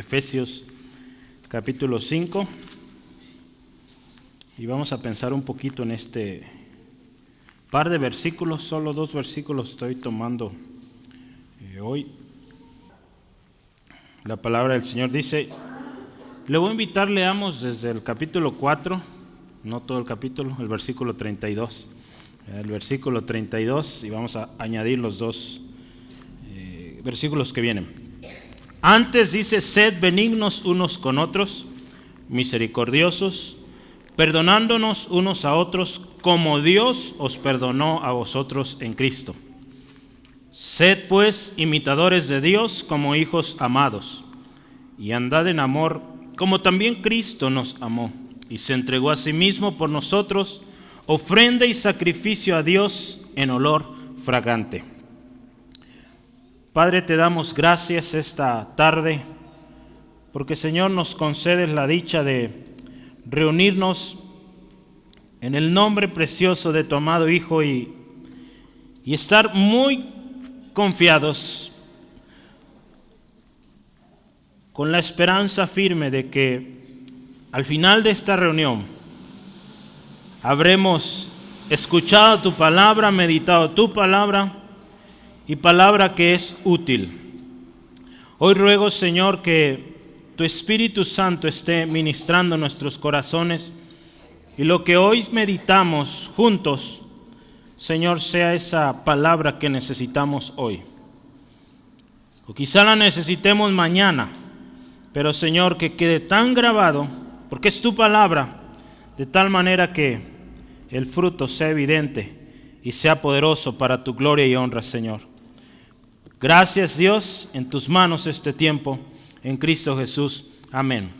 Efesios capítulo 5, y vamos a pensar un poquito en este par de versículos, solo 2 versículos estoy tomando hoy. La palabra del Señor dice, le voy a invitar, leamos desde el capítulo 4, no todo el capítulo, el versículo 32. El versículo 32, y vamos a añadir los 2 versículos que vienen. Antes dice, sed benignos unos con otros, misericordiosos, perdonándonos unos a otros, como Dios os perdonó a vosotros en Cristo. Sed pues imitadores de Dios como hijos amados, y andad en amor, como también Cristo nos amó, y se entregó a sí mismo por nosotros, ofrenda y sacrificio a Dios en olor fragante. Padre, te damos gracias esta tarde, porque Señor nos concedes la dicha de reunirnos en el nombre precioso de tu amado Hijo y estar muy confiados, con la esperanza firme de que al final de esta reunión habremos escuchado tu palabra, meditado tu palabra y palabra que es útil. Hoy ruego, Señor, que tu Espíritu Santo esté ministrando nuestros corazones y lo que hoy meditamos juntos, Señor, sea esa palabra que necesitamos hoy. O quizá la necesitemos mañana, pero Señor, que quede tan grabado, porque es tu palabra, de tal manera que el fruto sea evidente y sea poderoso para tu gloria y honra, Señor. Gracias, Dios, en tus manos este tiempo, en Cristo Jesús. Amén.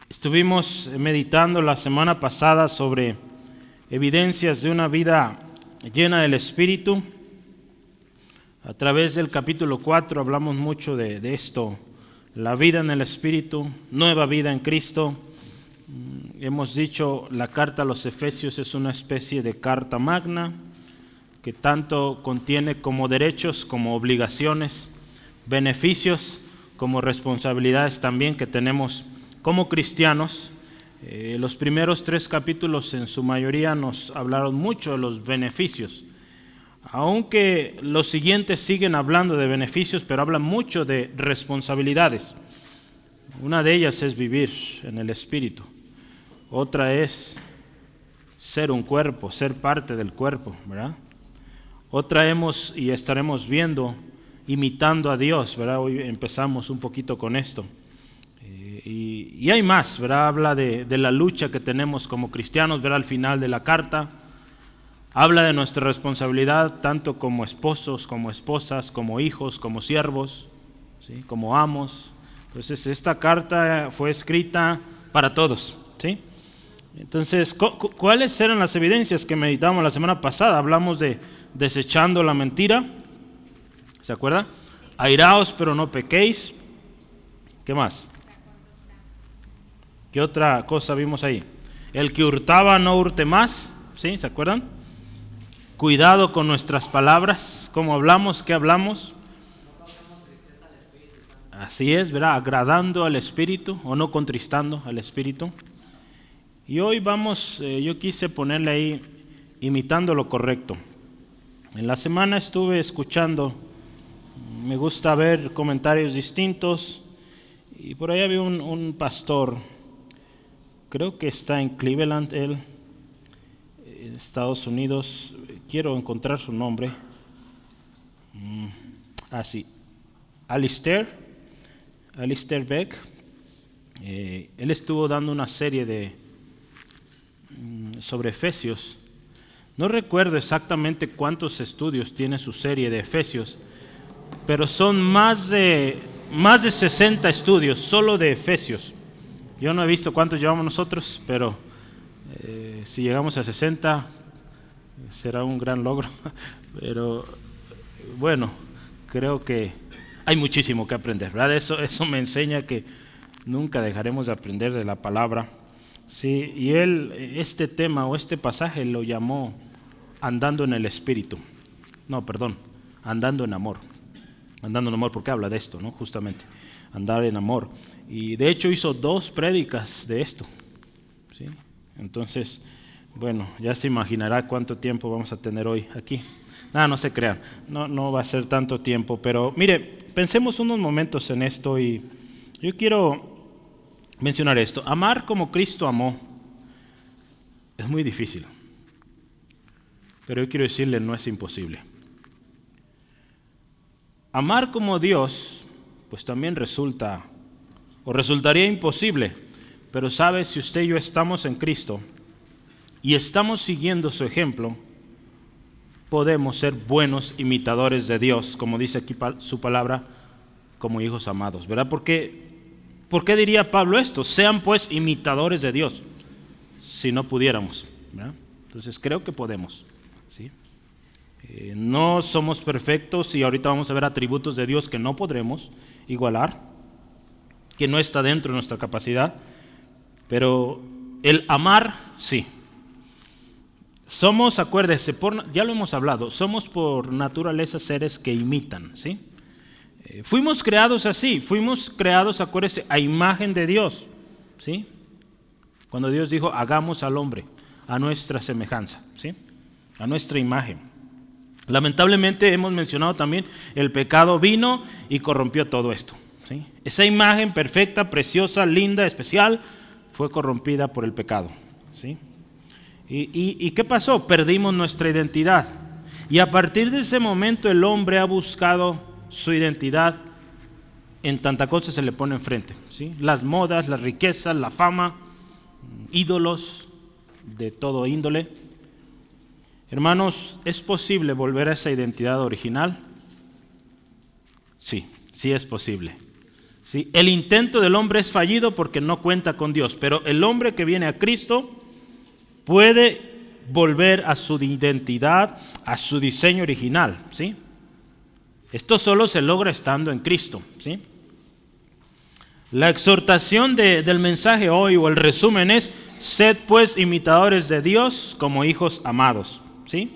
Estuvimos meditando la semana pasada sobre evidencias de una vida llena del Espíritu. A través del capítulo 4 hablamos mucho de esto, la vida en el Espíritu, nueva vida en Cristo. Hemos dicho, la carta a los Efesios es una especie de carta magna, que tanto contiene como derechos, como obligaciones, beneficios, como responsabilidades también que tenemos como cristianos. Los primeros 3 capítulos en su mayoría nos hablaron mucho de los beneficios, aunque los siguientes siguen hablando de beneficios, pero hablan mucho de responsabilidades. Una de ellas es vivir en el Espíritu, otra es ser un cuerpo, ser parte del cuerpo, ¿verdad? Otra hemos y estaremos viendo, imitando a Dios, ¿verdad? Hoy empezamos un poquito con esto. Y hay más, ¿verdad? Habla de la lucha que tenemos como cristianos, ¿verdad? Al final de la carta. Habla de nuestra responsabilidad, tanto como esposos, como esposas, como hijos, como siervos, ¿sí? Como amos. Entonces, esta carta fue escrita para todos, ¿sí? Entonces, ¿cuáles eran las evidencias que meditamos la semana pasada? Hablamos de desechando la mentira, ¿se acuerda? Airaos, pero no pequéis. ¿Qué más? ¿Qué otra cosa vimos ahí? El que hurtaba no hurte más, ¿sí? ¿Se acuerdan? Cuidado con nuestras palabras, cómo hablamos, qué hablamos. Así es, ¿verdad? Agradando al Espíritu o no contristando al Espíritu. Y hoy vamos, yo quise ponerle ahí, imitando lo correcto. En la semana estuve escuchando, me gusta ver comentarios distintos, y por ahí había un pastor, creo que está en Cleveland, él, en Estados Unidos, quiero encontrar su nombre, sí, Alistair Beck. Él estuvo dando una serie sobre Efesios. No recuerdo exactamente cuántos estudios tiene su serie de Efesios, pero son más de 60 estudios solo de Efesios. Yo no he visto cuántos llevamos nosotros, pero si llegamos a 60 será un gran logro. Pero bueno, creo que hay muchísimo que aprender, ¿verdad? Eso me enseña que nunca dejaremos de aprender de la palabra. Sí, y él, este tema o este pasaje lo llamó andando en el Espíritu. No, perdón, andando en amor. Andando en amor, porque habla de esto, ¿no? Justamente, andar en amor. Y de hecho hizo 2 prédicas de esto, ¿sí? Entonces, bueno, ya se imaginará cuánto tiempo vamos a tener hoy aquí. Nada, no se crean, no va a ser tanto tiempo, pero mire, pensemos unos momentos en esto y yo quiero mencionar esto. Amar como Cristo amó es muy difícil, pero yo quiero decirle, no es imposible. Amar como Dios, pues también resultaría imposible, pero sabe, si usted y yo estamos en Cristo y estamos siguiendo su ejemplo, podemos ser buenos imitadores de Dios, como dice aquí su palabra, como hijos amados, ¿verdad? ¿Por qué diría Pablo esto? Sean pues imitadores de Dios, si no pudiéramos, ¿verdad? Entonces creo que podemos, ¿sí? No somos perfectos y ahorita vamos a ver atributos de Dios que no podremos igualar, que no está dentro de nuestra capacidad, pero el amar, sí. Somos, acuérdese, ya lo hemos hablado, somos por naturaleza seres que imitan, ¿sí? Fuimos creados así, fuimos creados, acuérdese, a imagen de Dios, ¿sí? Cuando Dios dijo, hagamos al hombre a nuestra semejanza, ¿sí? A nuestra imagen. Lamentablemente hemos mencionado también, el pecado vino y corrompió todo esto, ¿sí? Esa imagen perfecta, preciosa, linda, especial, fue corrompida por el pecado, ¿sí? ¿Y qué pasó? Perdimos nuestra identidad. Y a partir de ese momento el hombre ha buscado su identidad en tanta cosa se le pone enfrente, ¿sí? Las modas, las riquezas, la fama, ídolos de todo índole. Hermanos, ¿es posible volver a esa identidad original? Sí, sí es posible. ¿Sí? El intento del hombre es fallido porque no cuenta con Dios, pero el hombre que viene a Cristo puede volver a su identidad, a su diseño original, ¿sí? Esto solo se logra estando en Cristo, ¿sí? La exhortación del mensaje hoy, o el resumen es, sed pues imitadores de Dios como hijos amados, ¿sí?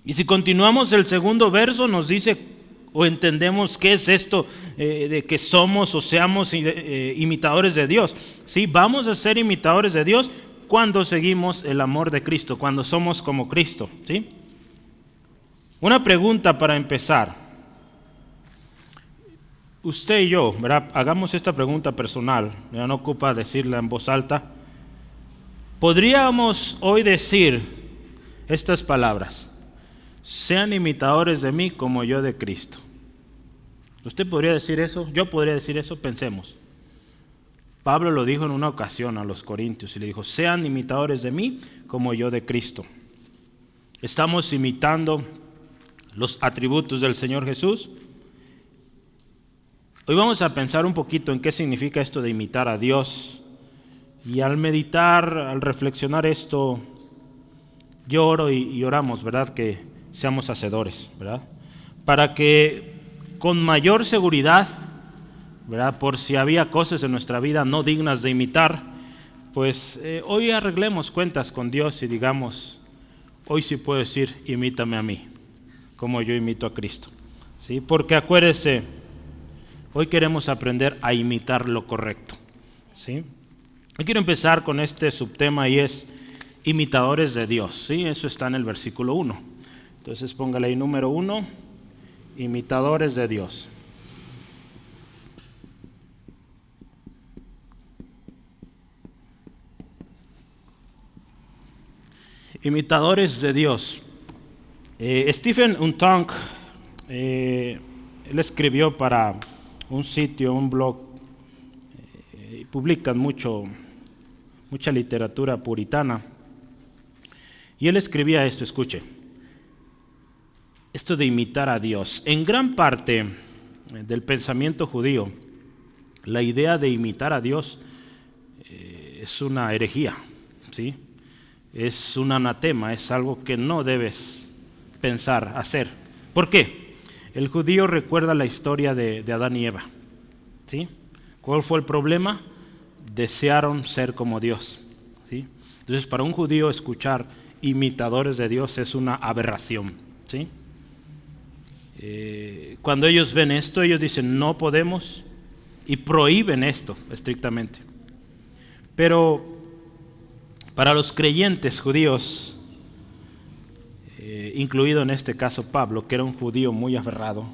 Y si continuamos el segundo verso, nos dice, o entendemos qué es esto de que somos o seamos imitadores de Dios, ¿sí? Vamos a ser imitadores de Dios cuando seguimos el amor de Cristo, cuando somos como Cristo, ¿sí? Una pregunta para empezar. Usted y yo, ¿verdad? Hagamos esta pregunta personal, ya no ocupa decirla en voz alta. ¿Podríamos hoy decir estas palabras? Sean imitadores de mí como yo de Cristo. ¿Usted podría decir eso? Yo podría decir eso, pensemos. Pablo lo dijo en una ocasión a los corintios y le dijo, sean imitadores de mí como yo de Cristo. Estamos imitando los atributos del Señor Jesús. Hoy vamos a pensar un poquito en qué significa esto de imitar a Dios. Y al meditar, al reflexionar esto, yo oro y oramos, ¿verdad? Que seamos hacedores, ¿verdad? Para que con mayor seguridad, ¿verdad? Por si había cosas en nuestra vida no dignas de imitar, pues hoy arreglemos cuentas con Dios y digamos, hoy sí puedo decir, imítame a mí, como yo imito a Cristo, ¿sí? Porque acuérdese, hoy queremos aprender a imitar lo correcto, ¿sí? Yo quiero empezar con este subtema y es imitadores de Dios, ¿sí? Eso está en el versículo 1. Entonces póngale ahí número 1, imitadores de Dios. Imitadores de Dios. Stephen Untonk, él escribió para un sitio, un blog, publican mucha literatura puritana, y él escribía esto, escuche, esto de imitar a Dios. En gran parte del pensamiento judío, la idea de imitar a Dios es una herejía, ¿sí? Es un anatema, es algo que no debes pensar, hacer. ¿Por qué? El judío recuerda la historia de Adán y Eva, ¿sí? ¿Cuál fue el problema? Desearon ser como Dios, ¿sí? Entonces, para un judío escuchar imitadores de Dios es una aberración, ¿sí? Cuando ellos ven esto, ellos dicen no podemos y prohíben esto estrictamente. Pero para los creyentes judíos, incluido en este caso Pablo, que era un judío muy aferrado,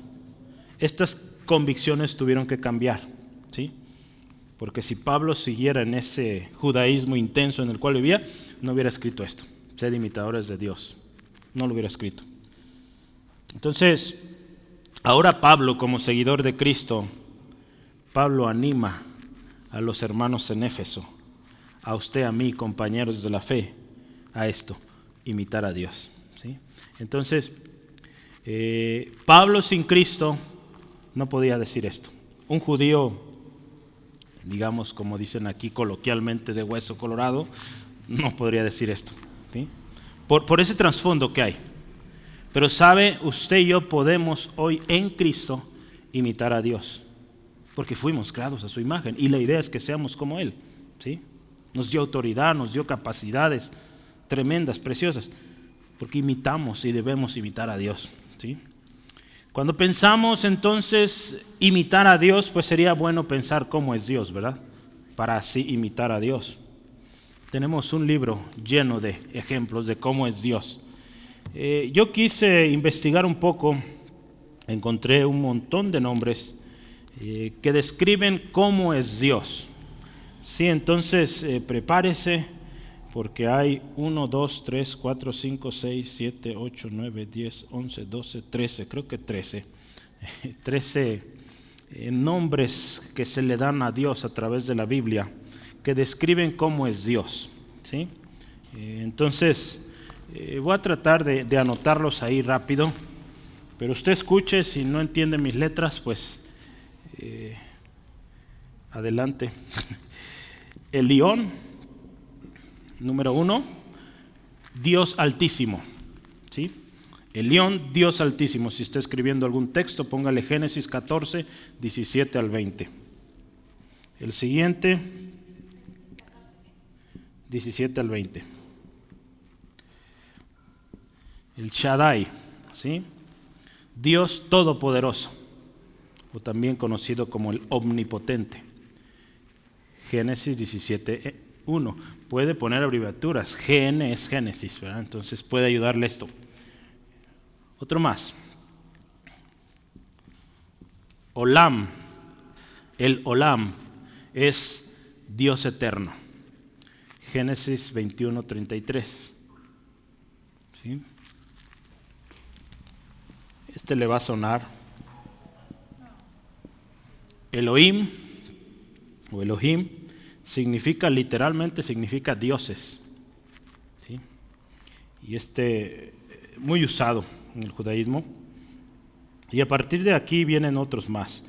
estas convicciones tuvieron que cambiar, ¿sí? Porque si Pablo siguiera en ese judaísmo intenso en el cual vivía, no hubiera escrito esto, sed imitadores de Dios, no lo hubiera escrito. Entonces, ahora Pablo, como seguidor de Cristo, Pablo anima a los hermanos en Éfeso, a usted, a mí, compañeros de la fe, a esto, imitar a Dios, ¿sí? Entonces, Pablo sin Cristo no podía decir esto. Un judío, digamos como dicen aquí coloquialmente, de hueso colorado, no podría decir esto, ¿sí? Por ese trasfondo que hay. Pero sabe, usted y yo podemos hoy en Cristo imitar a Dios, porque fuimos creados a su imagen y la idea es que seamos como Él, ¿sí? Nos dio autoridad, nos dio capacidades tremendas, preciosas, porque imitamos y debemos imitar a Dios, ¿sí? Cuando pensamos entonces imitar a Dios, pues sería bueno pensar cómo es Dios, ¿verdad? Para así imitar a Dios. Tenemos un libro lleno de ejemplos de cómo es Dios. Yo quise investigar un poco, encontré un montón de nombres que describen cómo es Dios. Sí, entonces prepárese, porque hay 1, 2, 3, 4, 5, 6, 7, 8, 9, 10, 11, 12, 13, creo que 13. 13 nombres que se le dan a Dios a través de la Biblia, que describen cómo es Dios, ¿sí? Entonces, voy a tratar de anotarlos ahí rápido, pero usted escuche, si no entiende mis letras, pues adelante. El León, número 1, Dios Altísimo, ¿sí? El León, Dios Altísimo. Si está escribiendo algún texto, póngale Génesis 14, 17 al 20. El siguiente, 17 al 20. El Shaddai, ¿sí? Dios Todopoderoso, o también conocido como el Omnipotente. Génesis 17, 1. Puede poner abreviaturas. GN es Génesis, ¿verdad? Entonces puede ayudarle esto. Otro más. Olam. El Olam es Dios eterno. Génesis 21, 33. ¿Sí? Este le va a sonar. Elohim o Elohim literalmente significa dioses, ¿sí? Y muy usado en el judaísmo, y a partir de aquí vienen otros más.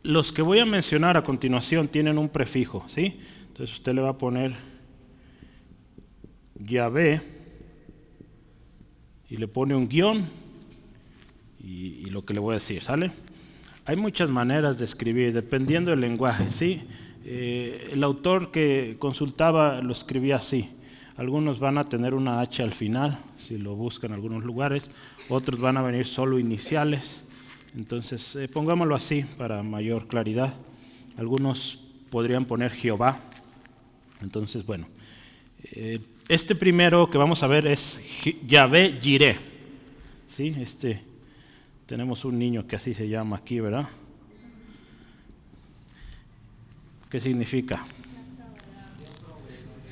Los que voy a mencionar a continuación tienen un prefijo, ¿sí? Entonces usted le va a poner Yahvé y le pone un guión y lo que le voy a decir, ¿sale? Hay muchas maneras de escribir, dependiendo del lenguaje, ¿sí? El autor que consultaba lo escribía así. Algunos van a tener una H al final, si lo buscan en algunos lugares. Otros van a venir solo iniciales. Entonces, pongámoslo así para mayor claridad. Algunos podrían poner Jehová. Entonces, bueno. Este primero que vamos a ver es Yahvé Jireh, ¿sí? Tenemos un niño que así se llama aquí, ¿verdad? ¿Qué significa?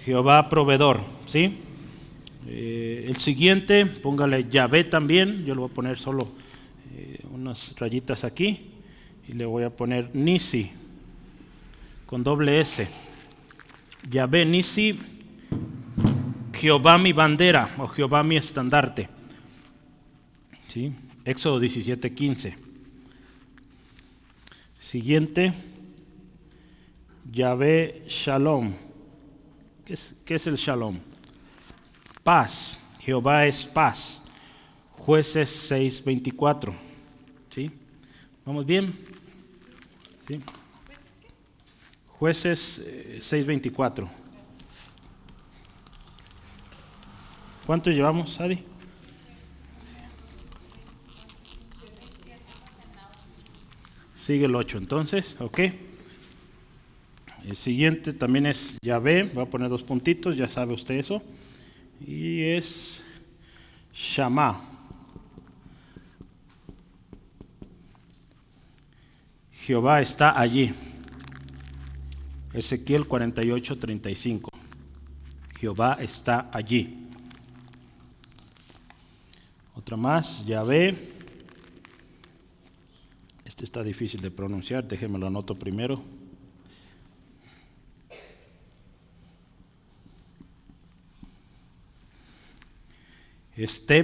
Jehová proveedor, ¿sí? El siguiente, póngale Yahvé también. Yo le voy a poner solo unas rayitas aquí. Y le voy a poner Nisi, con doble S. Yahvé Nisi, Jehová mi bandera, o Jehová mi estandarte, ¿sí? Éxodo 17, 15. Siguiente, Yahvé Shalom. ¿Qué es el Shalom? Paz. Jehová es paz. Jueces 6, 24. ¿Sí? ¿Vamos bien? ¿Sí? Jueces 6, 24. ¿Cuánto llevamos, Adi? Sigue el 8 entonces, ok. El siguiente también es Yahvé, voy a poner 2 puntitos, ya sabe usted eso. Y es Shammah. Jehová está allí. Ezequiel 48:35. Jehová está allí. Otra más, Yahvé. Este está difícil de pronunciar, déjenme lo anoto primero.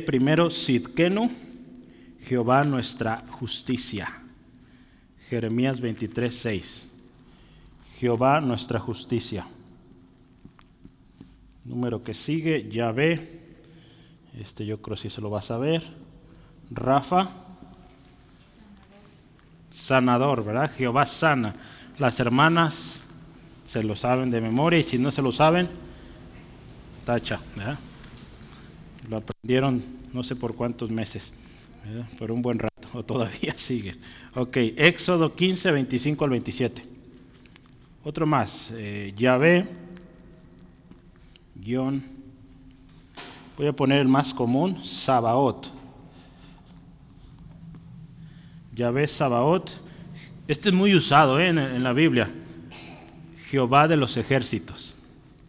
Primero, Sidkenu, Jehová nuestra justicia. Jeremías 23:6. Jehová nuestra justicia. Número que sigue, Yahvé. Yo creo que sí se lo va a saber. Rafa. Sanador, ¿verdad? Jehová sana. Las hermanas se lo saben de memoria y si no se lo saben, tacha, ¿verdad? Lo aprendieron no sé por cuántos meses, ¿verdad? Por un buen rato, o todavía sigue. Ok, Éxodo 15:25-27. Otro más, Yahvé, voy a poner el más común, Sabaoth. Yahvé Sabaoth, este es muy usado en la Biblia. Jehová de los ejércitos,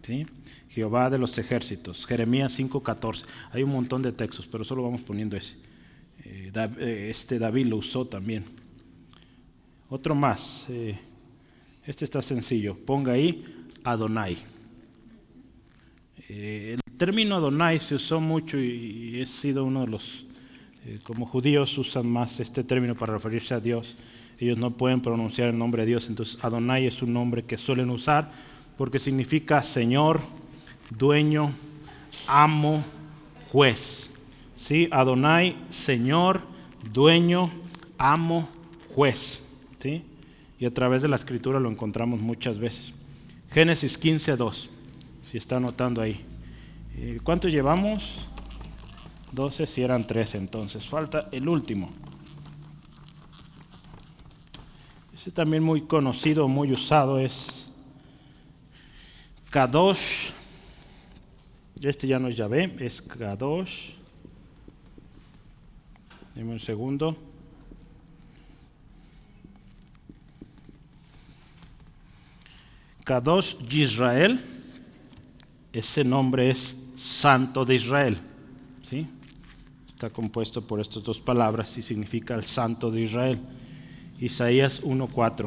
¿sí? Jehová de los ejércitos, Jeremías 5:14. Hay un montón de textos, pero solo vamos poniendo ese. David lo usó también. Otro más, este está sencillo, ponga ahí Adonai. El término Adonai se usó mucho y he sido uno de los, como judíos usan más este término para referirse a Dios. Ellos no pueden pronunciar el nombre de Dios, entonces Adonai es un nombre que suelen usar porque significa Señor, dueño, amo, juez. ¿Sí? Adonai, Señor, dueño, amo, juez. ¿Sí? Y a través de la Escritura lo encontramos muchas veces. Génesis 15:2, si está anotando ahí. ¿Cuántos llevamos? 12, si eran 13 entonces. Falta el último. Ese también muy conocido, muy usado es Kadosh. Este ya no es Yahvé, es Kadosh. Deme un segundo. Kadosh Yisrael, ese nombre es Santo de Israel, ¿sí? Está compuesto por estas 2 palabras y significa el Santo de Israel. Isaías 1:4.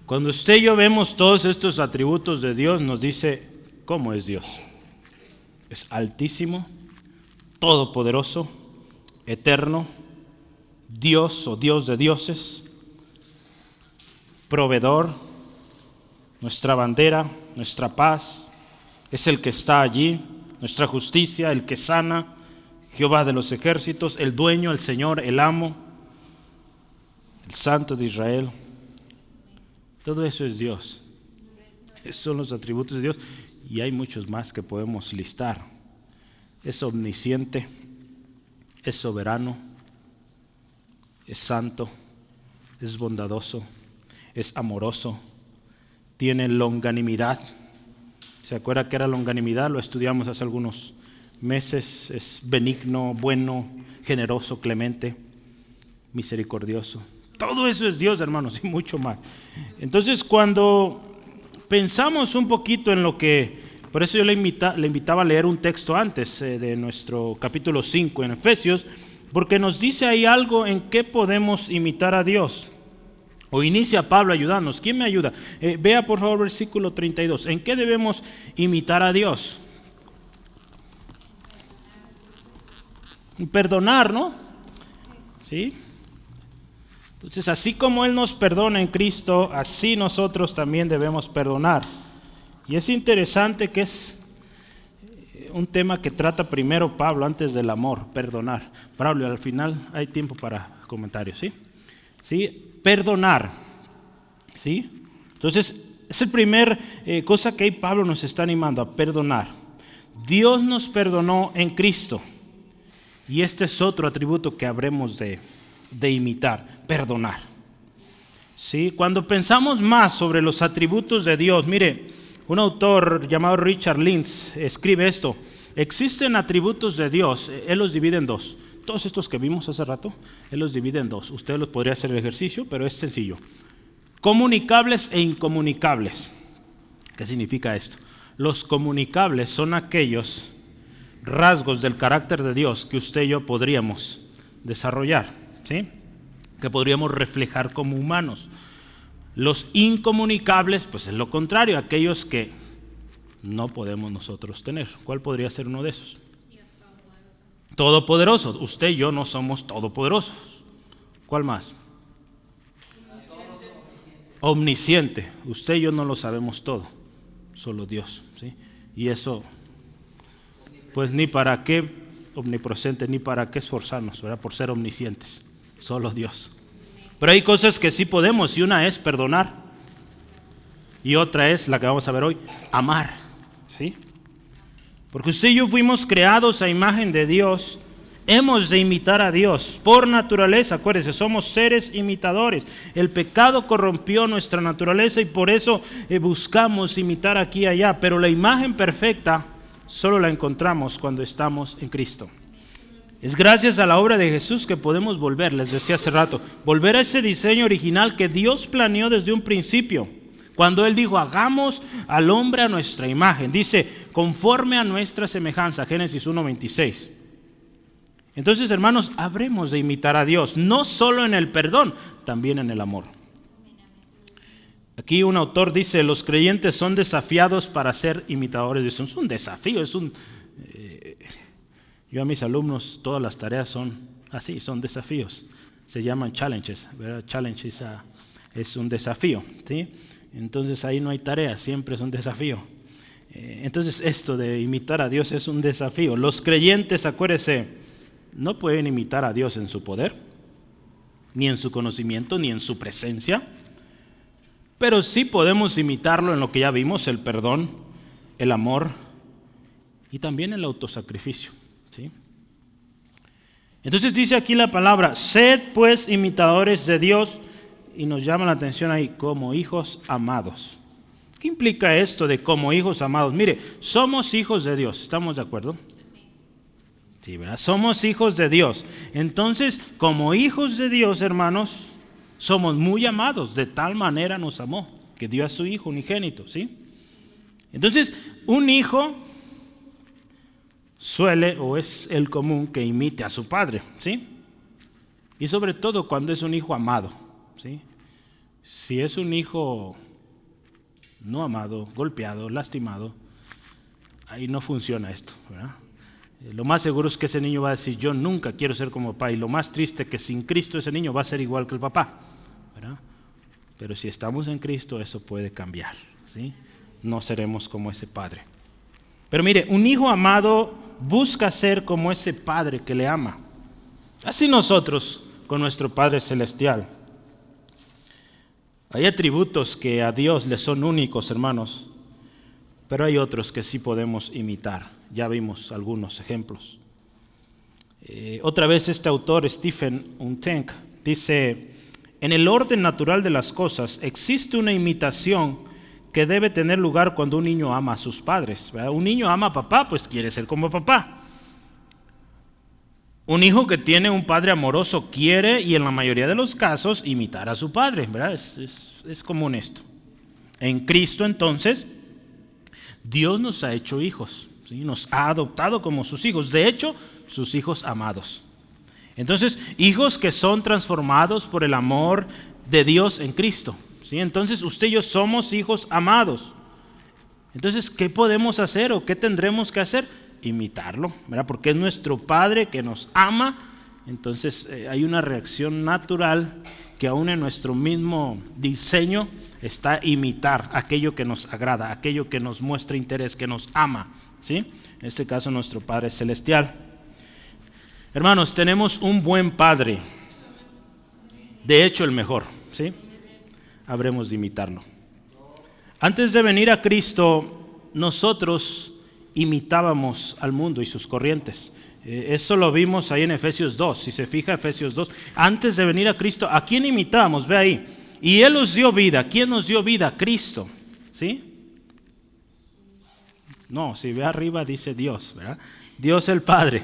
Cuando usted y yo vemos todos estos atributos de Dios, nos dice cómo es Dios. Es altísimo, todopoderoso, eterno, Dios o Dios de dioses, proveedor, nuestra bandera, nuestra paz, es el que está allí, nuestra justicia, el que sana, Jehová de los ejércitos, el dueño, el Señor, el amo, el Santo de Israel. Todo eso es Dios. Esos son los atributos de Dios y hay muchos más que podemos listar. Es omnisciente, es soberano, es santo, es bondadoso, es amoroso, tiene longanimidad. ¿Se acuerda qué era longanimidad? Lo estudiamos hace algunos meses. Es benigno, bueno, generoso, clemente, misericordioso. Todo eso es Dios, hermanos, y mucho más. Entonces, cuando pensamos un poquito en lo que, por eso yo le invitaba a leer un texto antes de nuestro capítulo 5 en Efesios, porque nos dice ahí algo en qué podemos imitar a Dios. O inicia Pablo ayudándonos. ¿Quién me ayuda? Vea por favor versículo 32. ¿En qué debemos imitar a Dios? Perdonar, ¿no? ¿Sí? Entonces, así como Él nos perdona en Cristo, así nosotros también debemos perdonar. Y es interesante que es un tema que trata primero Pablo antes del amor, perdonar. Pablo, al final hay tiempo para comentarios, ¿sí? ¿Sí? Perdonar, ¿sí? Entonces, es el primer cosa que ahí Pablo nos está animando a perdonar. Dios nos perdonó en Cristo. Y este es otro atributo que habremos de imitar, perdonar. ¿Sí? Cuando pensamos más sobre los atributos de Dios, mire, un autor llamado Richard Lynch escribe esto: existen atributos de Dios, él los divide en dos. Todos estos que vimos hace rato, él los divide en dos. Usted los podría hacer el ejercicio, pero es sencillo. Comunicables e incomunicables. ¿Qué significa esto? Los comunicables son aquellos rasgos del carácter de Dios que usted y yo podríamos desarrollar, ¿sí? Que podríamos reflejar como humanos. Los incomunicables, pues es lo contrario, aquellos que no podemos nosotros tener. ¿Cuál podría ser uno de esos? Todopoderoso. Usted y yo no somos todopoderosos. ¿Cuál más? Omnisciente. Usted y yo no lo sabemos todo, solo Dios, ¿sí? Y eso, pues ni para qué omnipresente, ni para qué esforzarnos, ¿verdad? Por ser omniscientes, solo Dios. Pero hay cosas que sí podemos, y una es perdonar, y otra es la que vamos a ver hoy, amar, ¿sí? Porque usted y yo fuimos creados a imagen de Dios, hemos de imitar a Dios por naturaleza. Acuérdense, somos seres imitadores. El pecado corrompió nuestra naturaleza y por eso buscamos imitar aquí y allá, pero la imagen perfecta solo la encontramos cuando estamos en Cristo. Es gracias a la obra de Jesús que podemos volver, les decía hace rato, volver a ese diseño original que Dios planeó desde un principio. Cuando Él dijo, hagamos al hombre a nuestra imagen, dice, conforme a nuestra semejanza, Génesis 1:26. Entonces, hermanos, habremos de imitar a Dios, no solo en el perdón, también en el amor. Aquí un autor dice, los creyentes son desafiados para ser imitadores de Dios. Es un desafío, yo a mis alumnos, todas las tareas son así, son desafíos. Se llaman challenges, ¿verdad? Challenge es un desafío, ¿sí? Entonces ahí no hay tareas, siempre es un desafío. Entonces esto de imitar a Dios es un desafío. Los creyentes, acuérdense, no pueden imitar a Dios en su poder, ni en su conocimiento, ni en su presencia, pero sí podemos imitarlo en lo que ya vimos, el perdón, el amor y también el autosacrificio, ¿sí? Entonces dice aquí la palabra, sed pues imitadores de Dios, y nos llama la atención ahí, como hijos amados. ¿Qué implica esto de como hijos amados? Mire, somos hijos de Dios, ¿estamos de acuerdo? Sí, ¿verdad? Somos hijos de Dios. Entonces, como hijos de Dios, hermanos, somos muy amados. De tal manera nos amó, que dio a su Hijo unigénito, ¿sí? Entonces, un hijo suele, o es el común, que imite a su padre, ¿sí? Y sobre todo cuando es un hijo amado, ¿sí? Si es un hijo no amado, golpeado, lastimado, ahí no funciona esto, ¿verdad? Lo más seguro es que ese niño va a decir, yo nunca quiero ser como papá, y lo más triste es que sin Cristo ese niño va a ser igual que el papá, ¿verdad? Pero si estamos en Cristo, eso puede cambiar, ¿sí? No seremos como ese padre. Pero mire, un hijo amado busca ser como ese padre que le ama. Así nosotros con nuestro Padre Celestial. Hay atributos que a Dios le son únicos, hermanos, pero hay otros que sí podemos imitar. Ya vimos algunos ejemplos. Otra vez este autor, Stephen Untenk, dice, en el orden natural de las cosas existe una imitación que debe tener lugar cuando un niño ama a sus padres, ¿verdad? Un niño ama a papá, pues quiere ser como papá. Un hijo que tiene un padre amoroso quiere, y en la mayoría de los casos, imitar a su padre, ¿verdad? Es común esto. En Cristo, entonces, Dios nos ha hecho hijos, ¿sí? Nos ha adoptado como sus hijos, de hecho, sus hijos amados. Entonces, hijos que son transformados por el amor de Dios en Cristo, ¿sí? Entonces, usted y yo somos hijos amados. Entonces, ¿qué podemos hacer o qué tendremos que hacer? Imitarlo, ¿verdad? Porque es nuestro Padre que nos ama. Entonces hay una reacción natural que aún en nuestro mismo diseño está imitar aquello que nos agrada, aquello que nos muestra interés, que nos ama, ¿sí? En este caso nuestro Padre Celestial. Hermanos, tenemos un buen Padre, de hecho el mejor, ¿sí? Habremos de imitarlo. Antes de venir a Cristo, nosotros imitábamos al mundo y sus corrientes. Eso lo vimos ahí en Efesios 2. Si se fija, Efesios 2. Antes de venir a Cristo, ¿a quién imitábamos? Ve ahí. Y Él nos dio vida. ¿Quién nos dio vida? Cristo. ¿Sí? No, si ve arriba dice Dios, ¿verdad? Dios el Padre.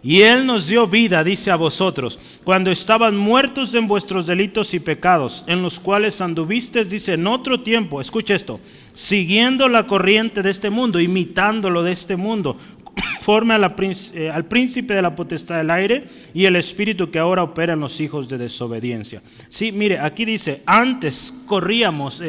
Y Él nos dio vida, dice a vosotros, cuando estaban muertos en vuestros delitos y pecados, en los cuales anduvisteis, dice, en otro tiempo, escucha esto, siguiendo la corriente de este mundo, imitándolo de este mundo, conforme al príncipe de la potestad del aire y el espíritu que ahora opera en los hijos de desobediencia. Sí, mire, aquí dice, antes corríamos,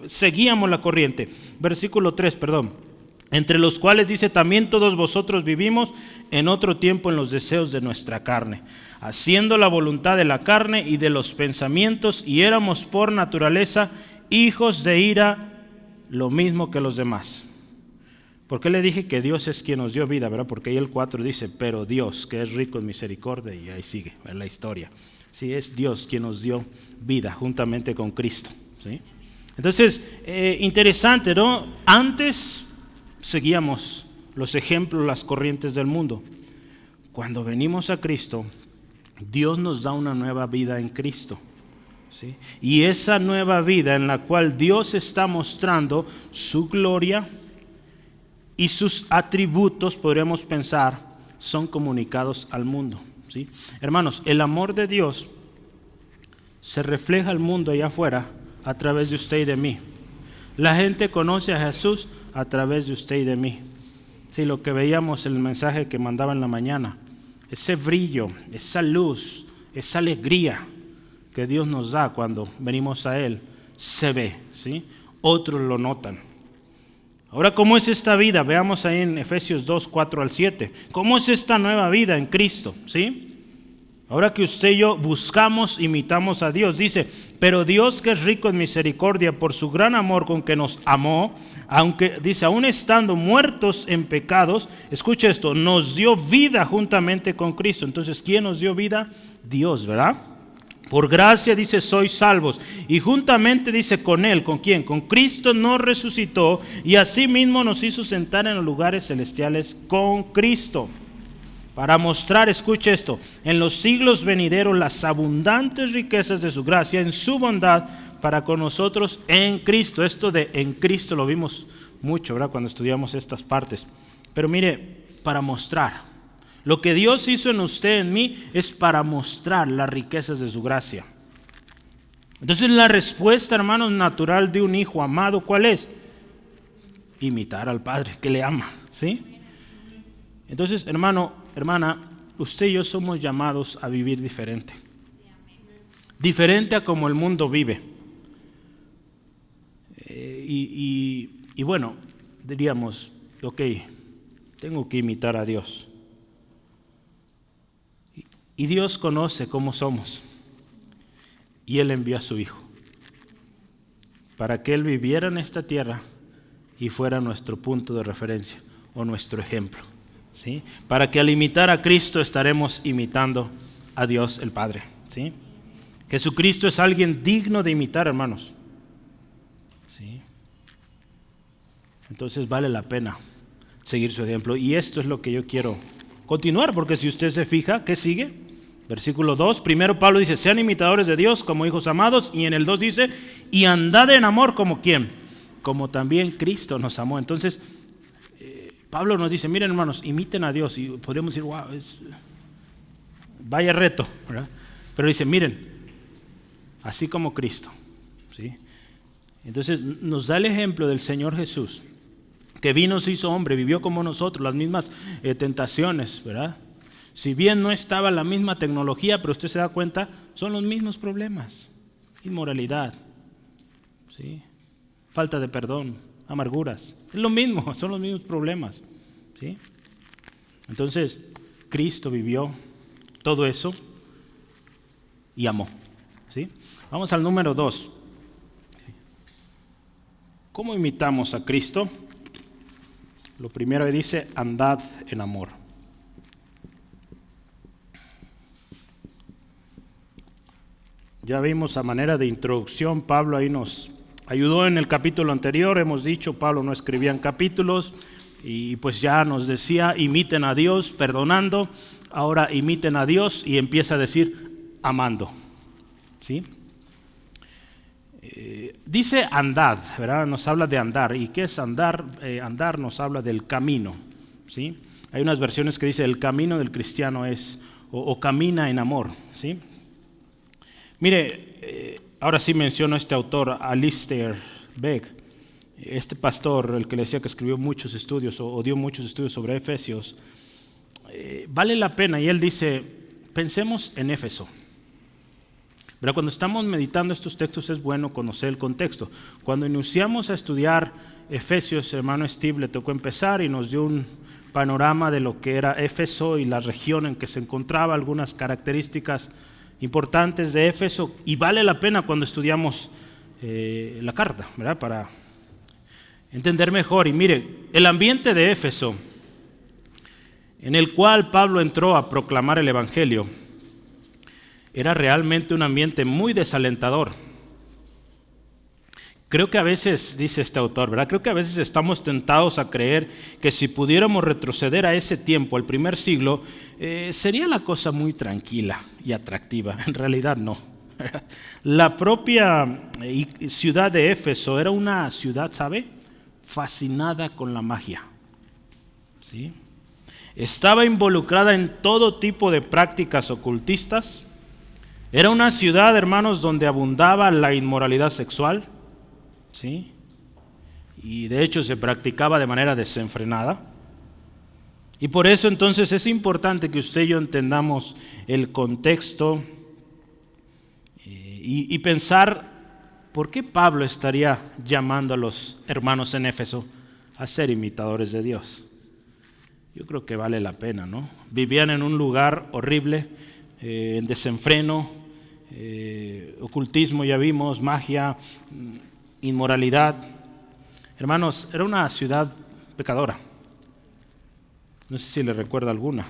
seguíamos la corriente. Versículo 3, perdón. Entre los cuales dice, también todos vosotros vivimos en otro tiempo en los deseos de nuestra carne, haciendo la voluntad de la carne y de los pensamientos, y éramos por naturaleza hijos de ira, lo mismo que los demás. ¿Por qué le dije que Dios es quien nos dio vida? ¿Verdad? Porque ahí el 4 dice, pero Dios, que es rico en misericordia, y ahí sigue, ¿verdad? La historia. Sí, es Dios quien nos dio vida juntamente con Cristo. ¿Sí? Entonces, interesante, ¿no? Antes seguíamos los ejemplos, las corrientes del mundo. Cuando venimos a Cristo, Dios nos da una nueva vida en Cristo. ¿Sí? Y esa nueva vida en la cual Dios está mostrando su gloria y sus atributos, podríamos pensar, son comunicados al mundo. ¿Sí? Hermanos, el amor de Dios se refleja al mundo allá afuera a través de usted y de mí. La gente conoce a Jesús a través de usted y de mí. Sí, lo que veíamos en el mensaje que mandaba en la mañana, ese brillo, esa luz, esa alegría que Dios nos da cuando venimos a Él, se ve, ¿sí? Otros lo notan. Ahora, ¿cómo es esta vida? Veamos ahí en Efesios 2, 4 al 7. ¿Cómo es esta nueva vida en Cristo? ¿Sí? Ahora que usted y yo buscamos, imitamos a Dios, dice, pero Dios que es rico en misericordia por su gran amor con que nos amó, aunque, dice, aún estando muertos en pecados, escucha esto, nos dio vida juntamente con Cristo. Entonces, ¿quién nos dio vida? Dios, ¿verdad? Por gracia, dice, sois salvos. Y juntamente, dice, con Él, ¿con quién? Con Cristo nos resucitó y asimismo nos hizo sentar en los lugares celestiales con Cristo. Para mostrar, escuche esto, en los siglos venideros las abundantes riquezas de su gracia en su bondad para con nosotros en Cristo. Esto de en Cristo lo vimos mucho, ¿verdad? Cuando estudiamos estas partes. Pero mire, para mostrar, lo que Dios hizo en usted, en mí, es para mostrar las riquezas de su gracia. Entonces la respuesta, hermanos, natural de un hijo amado, ¿cuál es? Imitar al Padre que le ama, ¿sí? Entonces, hermana, usted y yo somos llamados a vivir diferente. Diferente a como el mundo vive. Y bueno, diríamos, ok, tengo que imitar a Dios. Y Dios conoce cómo somos. Y Él envió a su Hijo para que Él viviera en esta tierra y fuera nuestro punto de referencia o nuestro ejemplo. ¿Sí? Para que al imitar a Cristo estaremos imitando a Dios el Padre. ¿Sí? Jesucristo es alguien digno de imitar, hermanos. ¿Sí? Entonces vale la pena seguir su ejemplo. Y esto es lo que yo quiero continuar, porque si usted se fija, ¿qué sigue? Versículo 2, primero Pablo dice, sean imitadores de Dios como hijos amados, y en el 2 dice, y andad en amor como ¿quién? Como también Cristo nos amó. Entonces, Pablo nos dice, miren hermanos, imiten a Dios, y podríamos decir, wow, vaya reto, ¿verdad? Pero dice, miren, así como Cristo, ¿sí? Entonces nos da el ejemplo del Señor Jesús, que vino, se hizo hombre, vivió como nosotros, las mismas tentaciones, ¿verdad? Si bien no estaba la misma tecnología, pero usted se da cuenta, son los mismos problemas, inmoralidad, ¿sí? Falta de perdón, amarguras, es lo mismo, son los mismos problemas, ¿sí? Entonces, Cristo vivió todo eso y amó, ¿sí? Vamos al número 2. ¿Cómo imitamos a Cristo? Lo primero que dice, andad en amor. Ya vimos a manera de introducción, Pablo ahí nos ayudó en el capítulo anterior, hemos dicho, Pablo no escribía en capítulos, y pues ya nos decía, imiten a Dios perdonando, ahora imiten a Dios y empieza a decir amando, ¿sí? Dice andad, ¿verdad? Nos habla de andar. ¿Y qué es andar? Andar nos habla del camino, ¿sí? Hay unas versiones que dice el camino del cristiano es o camina en amor, ¿sí? Mire, ahora sí menciono a este autor, Alistair Begg, este pastor, el que le decía que escribió muchos estudios o dio muchos estudios sobre Efesios. Vale la pena, y él dice, pensemos en Éfeso. Pero cuando estamos meditando estos textos es bueno conocer el contexto. Cuando iniciamos a estudiar Efesios, hermano Steve le tocó empezar y nos dio un panorama de lo que era Éfeso y la región en que se encontraba, algunas características importantes de Éfeso, y vale la pena cuando estudiamos la carta, ¿verdad? Para entender mejor. Y mire, el ambiente de Éfeso, en el cual Pablo entró a proclamar el Evangelio, era realmente un ambiente muy desalentador. Creo que a veces, dice este autor, ¿verdad? Creo que a veces estamos tentados a creer que si pudiéramos retroceder a ese tiempo, al primer siglo, sería la cosa muy tranquila y atractiva. En realidad no. La propia ciudad de Éfeso era una ciudad, ¿sabe?, fascinada con la magia, ¿sí? Estaba involucrada en todo tipo de prácticas ocultistas. Era una ciudad, hermanos, donde abundaba la inmoralidad sexual, ¿sí? Y de hecho se practicaba de manera desenfrenada. Y por eso entonces es importante que usted y yo entendamos el contexto y pensar por qué Pablo estaría llamando a los hermanos en Éfeso a ser imitadores de Dios. Yo creo que vale la pena, ¿no? Vivían en un lugar horrible, en desenfreno, ocultismo, ya vimos, magia, inmoralidad. Hermanos, era una ciudad pecadora. No sé si le recuerda alguna.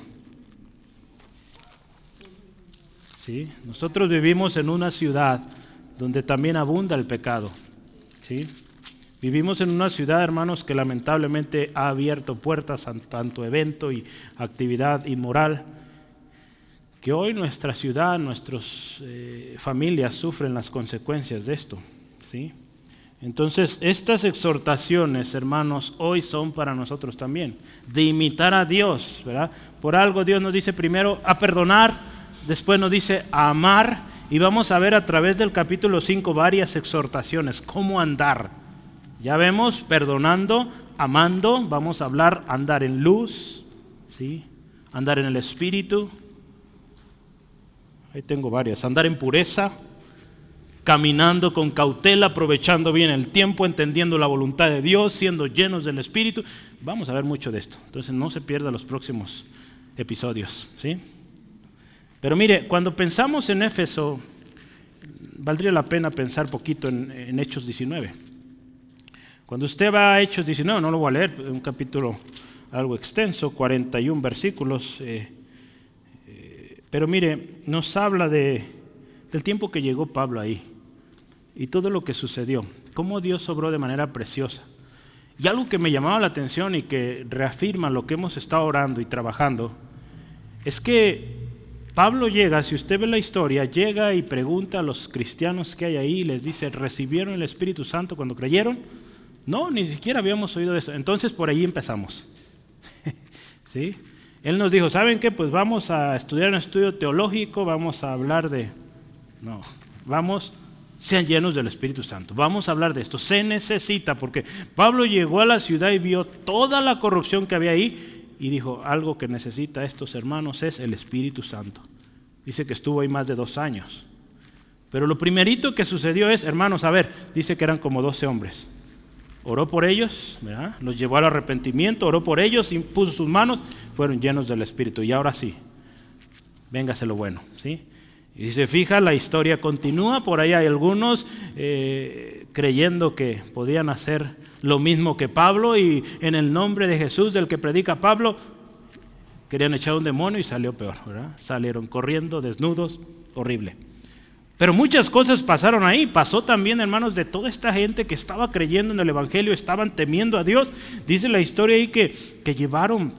¿Sí? Nosotros vivimos en una ciudad donde también abunda el pecado, ¿sí? Vivimos en una ciudad, hermanos, que lamentablemente ha abierto puertas a tanto evento y actividad inmoral, que hoy nuestra ciudad, nuestras familias sufren las consecuencias de esto, ¿sí? Entonces, estas exhortaciones, hermanos, hoy son para nosotros también, de imitar a Dios, ¿verdad? Por algo Dios nos dice primero a perdonar, después nos dice a amar, y vamos a ver a través del capítulo 5 varias exhortaciones, cómo andar. Ya vemos, perdonando, amando, vamos a hablar andar en luz, ¿sí? Andar en el Espíritu. Ahí tengo varias. Andar en pureza, caminando con cautela, aprovechando bien el tiempo, entendiendo la voluntad de Dios, siendo llenos del Espíritu. Vamos a ver mucho de esto. Entonces no se pierda los próximos episodios, ¿sí? Pero mire, cuando pensamos en Éfeso, valdría la pena pensar poquito en Hechos 19. Cuando usted va a Hechos 19, no lo voy a leer, es un capítulo algo extenso, 41 versículos, pero mire, nos habla del tiempo que llegó Pablo ahí y todo lo que sucedió, cómo Dios obró de manera preciosa. Y algo que me llamaba la atención y que reafirma lo que hemos estado orando y trabajando, es que Pablo llega, si usted ve la historia, llega y pregunta a los cristianos que hay ahí, les dice, ¿recibieron el Espíritu Santo cuando creyeron? No, ni siquiera habíamos oído de esto. Entonces por ahí empezamos. ¿Sí? Él nos dijo, ¿saben qué? Pues vamos a estudiar un estudio teológico, vamos a hablar de... No, vamos, sean llenos del Espíritu Santo. Vamos a hablar de esto. Se necesita, porque Pablo llegó a la ciudad y vio toda la corrupción que había ahí y dijo, algo que necesita estos hermanos es el Espíritu Santo. Dice que estuvo ahí más de 2 años. Pero lo primerito que sucedió es, hermanos, a ver, dice que eran como 12 hombres. Oró por ellos, ¿verdad? Los llevó al arrepentimiento, oró por ellos, impuso sus manos, fueron llenos del Espíritu. Y ahora sí, véngase lo bueno, ¿sí? Y si se fija, la historia continúa, por ahí hay algunos creyendo que podían hacer lo mismo que Pablo y en el nombre de Jesús, del que predica Pablo, querían echar un demonio y salió peor, ¿verdad? Salieron corriendo, desnudos, horrible. Pero muchas cosas pasaron ahí. Pasó también, hermanos, de toda esta gente que estaba creyendo en el Evangelio, estaban temiendo a Dios. Dice la historia ahí que llevaron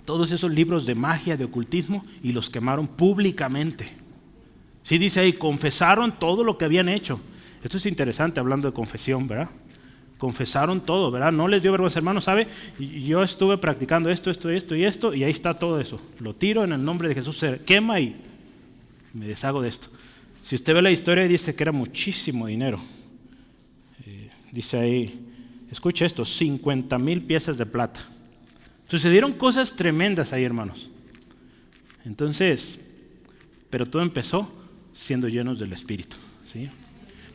todos esos libros de magia, de ocultismo, y los quemaron públicamente. Sí, dice ahí, confesaron todo lo que habían hecho. Esto es interesante hablando de confesión, ¿verdad? Confesaron todo, ¿verdad? No les dio vergüenza, hermano, ¿sabe? Yo estuve practicando esto, y ahí está todo eso. Lo tiro en el nombre de Jesús, se quema y me deshago de esto. Si usted ve la historia, dice que era muchísimo dinero. Dice ahí, escucha esto, 50,000 piezas de plata. Sucedieron cosas tremendas ahí, hermanos. Entonces, pero todo empezó siendo llenos del Espíritu, ¿sí?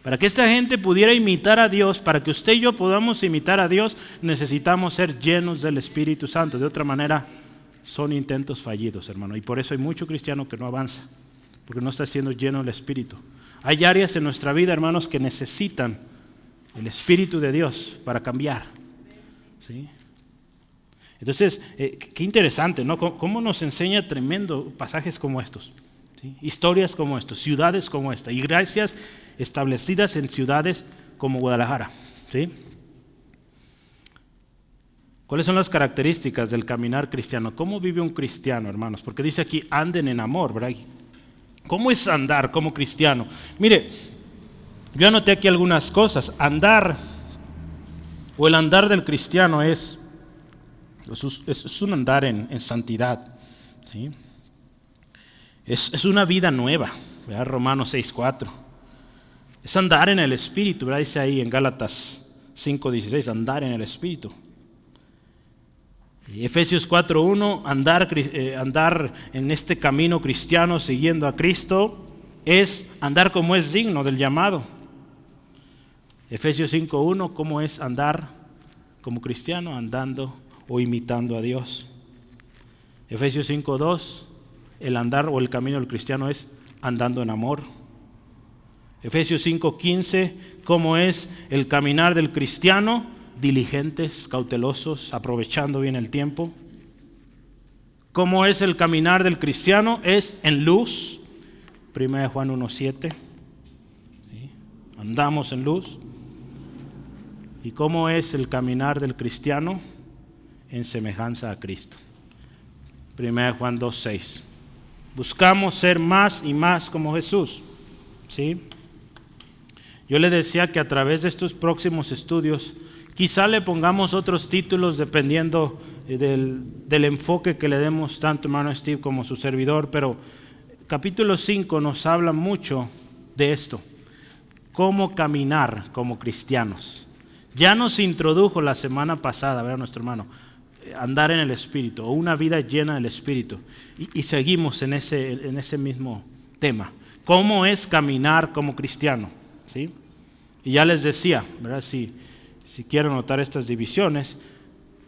Para que esta gente pudiera imitar a Dios, para que usted y yo podamos imitar a Dios, necesitamos ser llenos del Espíritu Santo. De otra manera, son intentos fallidos, hermano. Y por eso hay mucho cristiano que no avanza, porque no está siendo lleno del Espíritu. Hay áreas en nuestra vida, hermanos, que necesitan el Espíritu de Dios para cambiar, ¿sí? Entonces, qué interesante, ¿no? ¿Cómo nos enseña tremendo pasajes como estos? ¿Sí? Historias como estos, ciudades como esta, iglesias establecidas en ciudades como Guadalajara, ¿sí? ¿Cuáles son las características del caminar cristiano? ¿Cómo vive un cristiano, hermanos? Porque dice aquí, anden en amor, ¿verdad? ¿Cómo es andar como cristiano? Mire, yo anoté aquí algunas cosas. Andar, o el andar del cristiano es un andar en santidad, ¿sí? Es una vida nueva, ¿verdad? Romanos 6:4. Es andar en el Espíritu, ¿verdad? Dice ahí en Gálatas 5:16, andar en el Espíritu. Y Efesios 4:1, andar en este camino cristiano siguiendo a Cristo es andar como es digno del llamado. Efesios 5:1, ¿cómo es andar como cristiano? Andando o imitando a Dios. Efesios 5:2, el andar o el camino del cristiano es andando en amor. Efesios 5:15, ¿cómo es el caminar del cristiano? Diligentes, cautelosos, aprovechando bien el tiempo. ¿Cómo es el caminar del cristiano? Es en luz. 1 Juan 1:7. ¿Sí? Andamos en luz. ¿Y cómo es el caminar del cristiano? En semejanza a Cristo. 1 Juan 2:6. Buscamos ser más y más como Jesús, ¿sí? Yo le decía que a través de estos próximos estudios, quizá le pongamos otros títulos dependiendo del enfoque que le demos tanto hermano Steve como su servidor, pero capítulo 5 nos habla mucho de esto, cómo caminar como cristianos. Ya nos introdujo la semana pasada, ¿verdad, nuestro hermano? Andar en el Espíritu, o una vida llena del Espíritu. Y seguimos en ese mismo tema. ¿Cómo es caminar como cristiano? ¿Sí? Y ya les decía, ¿verdad? Si quieren notar estas divisiones,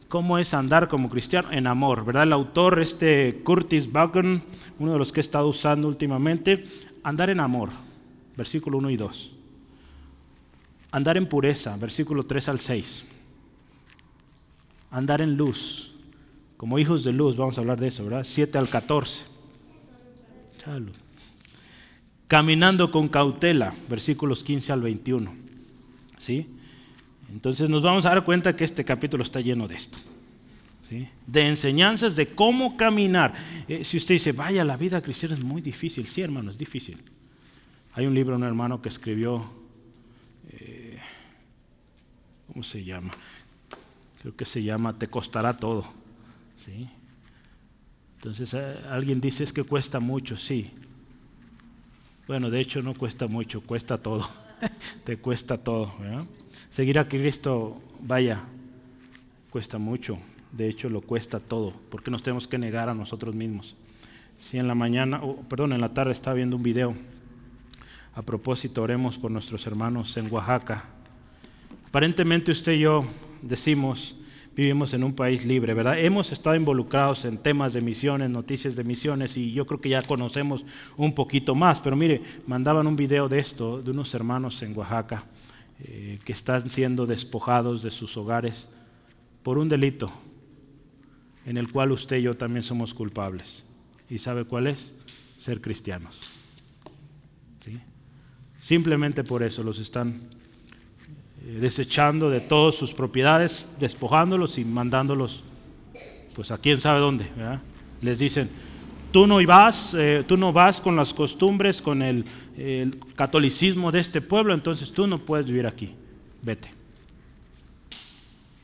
¿cómo es andar como cristiano? En amor, ¿verdad? El autor, Curtis Vaughan, uno de los que he estado usando últimamente, andar en amor, versículo 1 y 2. Andar en pureza, versículo 3 al 6. Andar en luz, como hijos de luz, vamos a hablar de eso, ¿verdad? 7 al 14. Salud. Caminando con cautela, versículos 15 al 21. ¿Sí? Entonces nos vamos a dar cuenta que este capítulo está lleno de esto, ¿sí? De enseñanzas de cómo caminar. Si usted dice, vaya, la vida cristiana es muy difícil. Sí, hermano, es difícil. Hay un libro, un hermano que escribió, ¿cómo se llama? Creo que se llama Te costará todo, ¿sí? Entonces alguien dice, es que cuesta mucho, sí. Bueno, de hecho no cuesta mucho, cuesta todo. Te cuesta todo, ¿verdad? Seguir a Cristo, vaya, cuesta mucho. De hecho lo cuesta todo, porque nos tenemos que negar a nosotros mismos. Si en la tarde estaba viendo un video. A propósito, oremos por nuestros hermanos en Oaxaca. Aparentemente usted y yo decimos, vivimos en un país libre, ¿verdad? Hemos estado involucrados en temas de misiones, noticias de misiones, y yo creo que ya conocemos un poquito más. Pero mire, mandaban un video de esto, de unos hermanos en Oaxaca que están siendo despojados de sus hogares por un delito en el cual usted y yo también somos culpables. ¿Y sabe cuál es? Ser cristianos, ¿sí? Simplemente por eso los están desechando de todas sus propiedades, despojándolos y mandándolos pues a quién sabe dónde, ¿verdad? Les dicen, tú no vas con las costumbres, con el catolicismo de este pueblo, entonces tú no puedes vivir aquí, vete.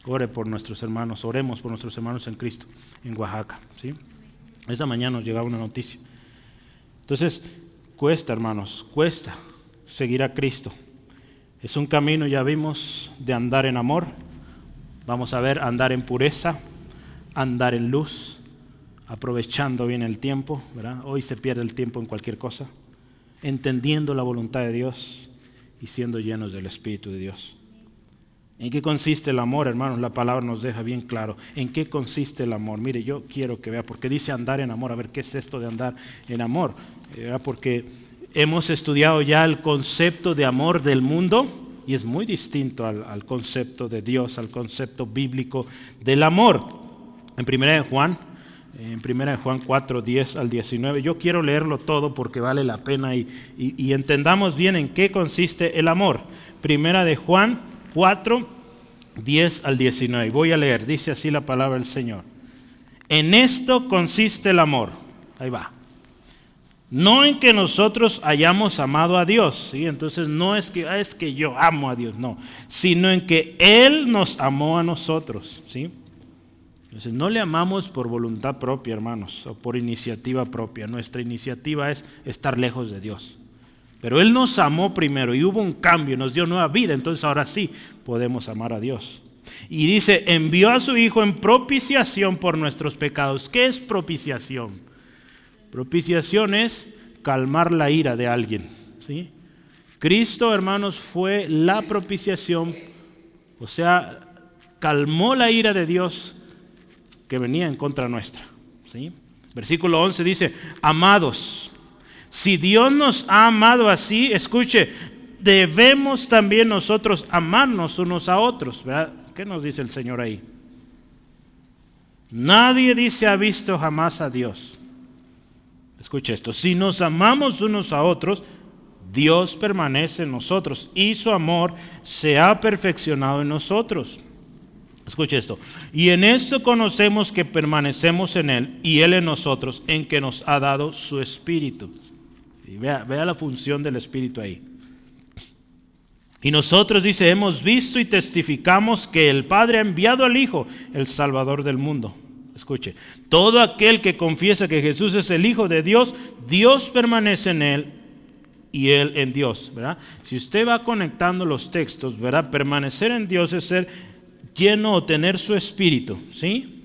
Oremos por nuestros hermanos en Cristo, en Oaxaca, ¿sí? Esta mañana nos llegaba una noticia. Entonces, cuesta, hermanos, cuesta seguir a Cristo. Es un camino, ya vimos, de andar en amor. Vamos a ver, andar en pureza, andar en luz, aprovechando bien el tiempo, ¿verdad? Hoy se pierde el tiempo en cualquier cosa, entendiendo la voluntad de Dios y siendo llenos del Espíritu de Dios. ¿En qué consiste el amor, hermanos? La palabra nos deja bien claro. ¿En qué consiste el amor? Mire, yo quiero que vea, porque dice andar en amor. A ver, ¿qué es esto de andar en amor? Porque hemos estudiado ya el concepto de amor del mundo y es muy distinto al concepto de Dios, al concepto bíblico del amor. En 1 de Juan 4, 10 al 19, yo quiero leerlo todo porque vale la pena y entendamos bien en qué consiste el amor. 1 de Juan 4, 10 al 19. Voy a leer, dice así la palabra del Señor. En esto consiste el amor. Ahí va. No en que nosotros hayamos amado a Dios, ¿sí? Entonces no es que yo amo a Dios, no, sino en que Él nos amó a nosotros, ¿sí? Entonces no le amamos por voluntad propia, hermanos, o por iniciativa propia. Nuestra iniciativa es estar lejos de Dios. Pero Él nos amó primero y hubo un cambio, nos dio nueva vida, entonces ahora sí podemos amar a Dios. Y dice, envió a su Hijo en propiciación por nuestros pecados. ¿Qué es propiciación? Propiciación es calmar la ira de alguien, ¿sí? Cristo, hermanos, fue la propiciación, o sea, calmó la ira de Dios que venía en contra nuestra, ¿sí? Versículo 11 dice, amados, si Dios nos ha amado así, escuche, debemos también nosotros amarnos unos a otros, ¿verdad? ¿Qué nos dice el Señor ahí? Nadie dice ha visto jamás a Dios. Escuche esto, si nos amamos unos a otros, Dios permanece en nosotros y su amor se ha perfeccionado en nosotros. Escuche esto, y en esto conocemos que permanecemos en Él y Él en nosotros, en que nos ha dado su Espíritu. Y vea la función del Espíritu ahí. Y nosotros, dice, hemos visto y testificamos que el Padre ha enviado al Hijo, el Salvador del mundo. Escuche, todo aquel que confiesa que Jesús es el Hijo de Dios, Dios permanece en Él y Él en Dios, ¿verdad? Si usted va conectando los textos, ¿verdad? Permanecer en Dios es ser lleno o tener su Espíritu, ¿sí?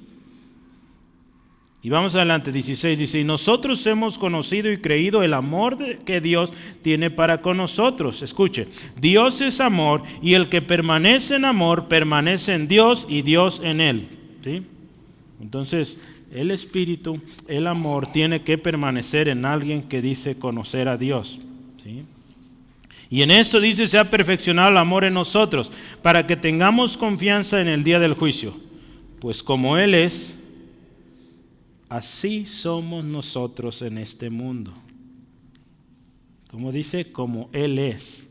Y vamos adelante, 16, dice, y nosotros hemos conocido y creído el amor que Dios tiene para con nosotros. Escuche, Dios es amor y el que permanece en amor permanece en Dios y Dios en Él, ¿sí? Entonces, el Espíritu, el amor, tiene que permanecer en alguien que dice conocer a Dios, ¿sí? Y en esto dice, se ha perfeccionado el amor en nosotros, para que tengamos confianza en el día del juicio. Pues como Él es, así somos nosotros en este mundo. Como dice, como Él es.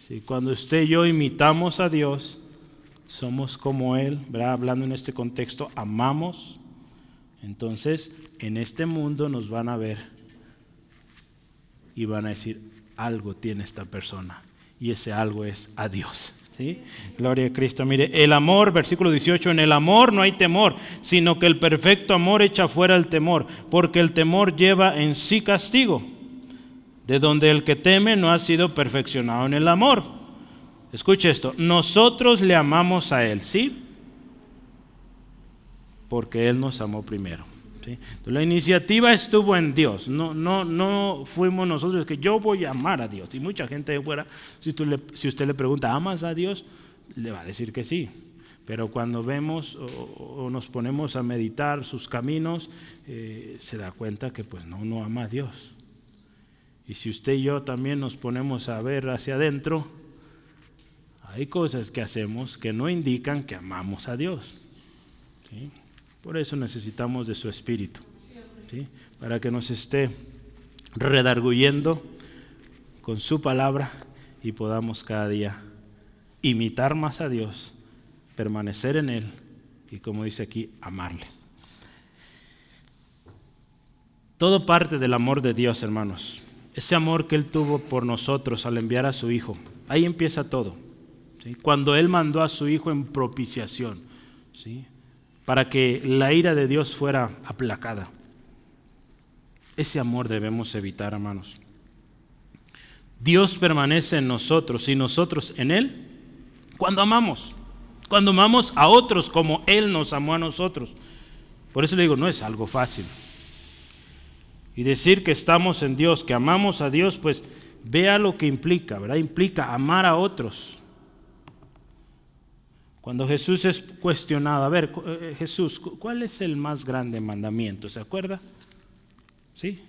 ¿Sí? Cuando usted y yo imitamos a Dios, somos como Él, ¿verdad? Hablando en este contexto, amamos. Entonces, en este mundo nos van a ver y van a decir, algo tiene esta persona. Y ese algo es a Dios. ¿Sí? Gloria a Cristo. Mire, el amor, versículo 18, en el amor no hay temor, sino que el perfecto amor echa fuera el temor, porque el temor lleva en sí castigo, de donde el que teme no ha sido perfeccionado en el amor. Escuche esto, nosotros le amamos a Él, ¿sí? Porque Él nos amó primero, ¿sí? Entonces, la iniciativa estuvo en Dios, no fuimos nosotros que yo voy a amar a Dios. Y mucha gente de fuera, si usted le pregunta, ¿amas a Dios? Le va a decir que sí. Pero cuando vemos o nos ponemos a meditar sus caminos, se da cuenta que pues no ama a Dios. Y si usted y yo también nos ponemos a ver hacia adentro, hay cosas que hacemos que no indican que amamos a Dios, ¿sí? Por eso necesitamos de su Espíritu, ¿sí? Para que nos esté redarguyendo, con su palabra y podamos cada día imitar más a Dios, permanecer en Él y, como dice aquí, amarle. Todo parte del amor de Dios, hermanos. Ese amor que Él tuvo por nosotros al enviar a su Hijo. Ahí empieza todo, ¿sí? Cuando Él mandó a su Hijo en propiciación, ¿sí? Para que la ira de Dios fuera aplacada. Ese amor debemos evitar, hermanos. Dios permanece en nosotros y nosotros en Él cuando amamos a otros como Él nos amó a nosotros. Por eso le digo, no es algo fácil. Y decir que estamos en Dios, que amamos a Dios, pues vea lo que implica, ¿verdad? Implica amar a otros. Cuando Jesús es cuestionado, a ver, Jesús, ¿cuál es el más grande mandamiento? ¿Se acuerda? ¿Sí?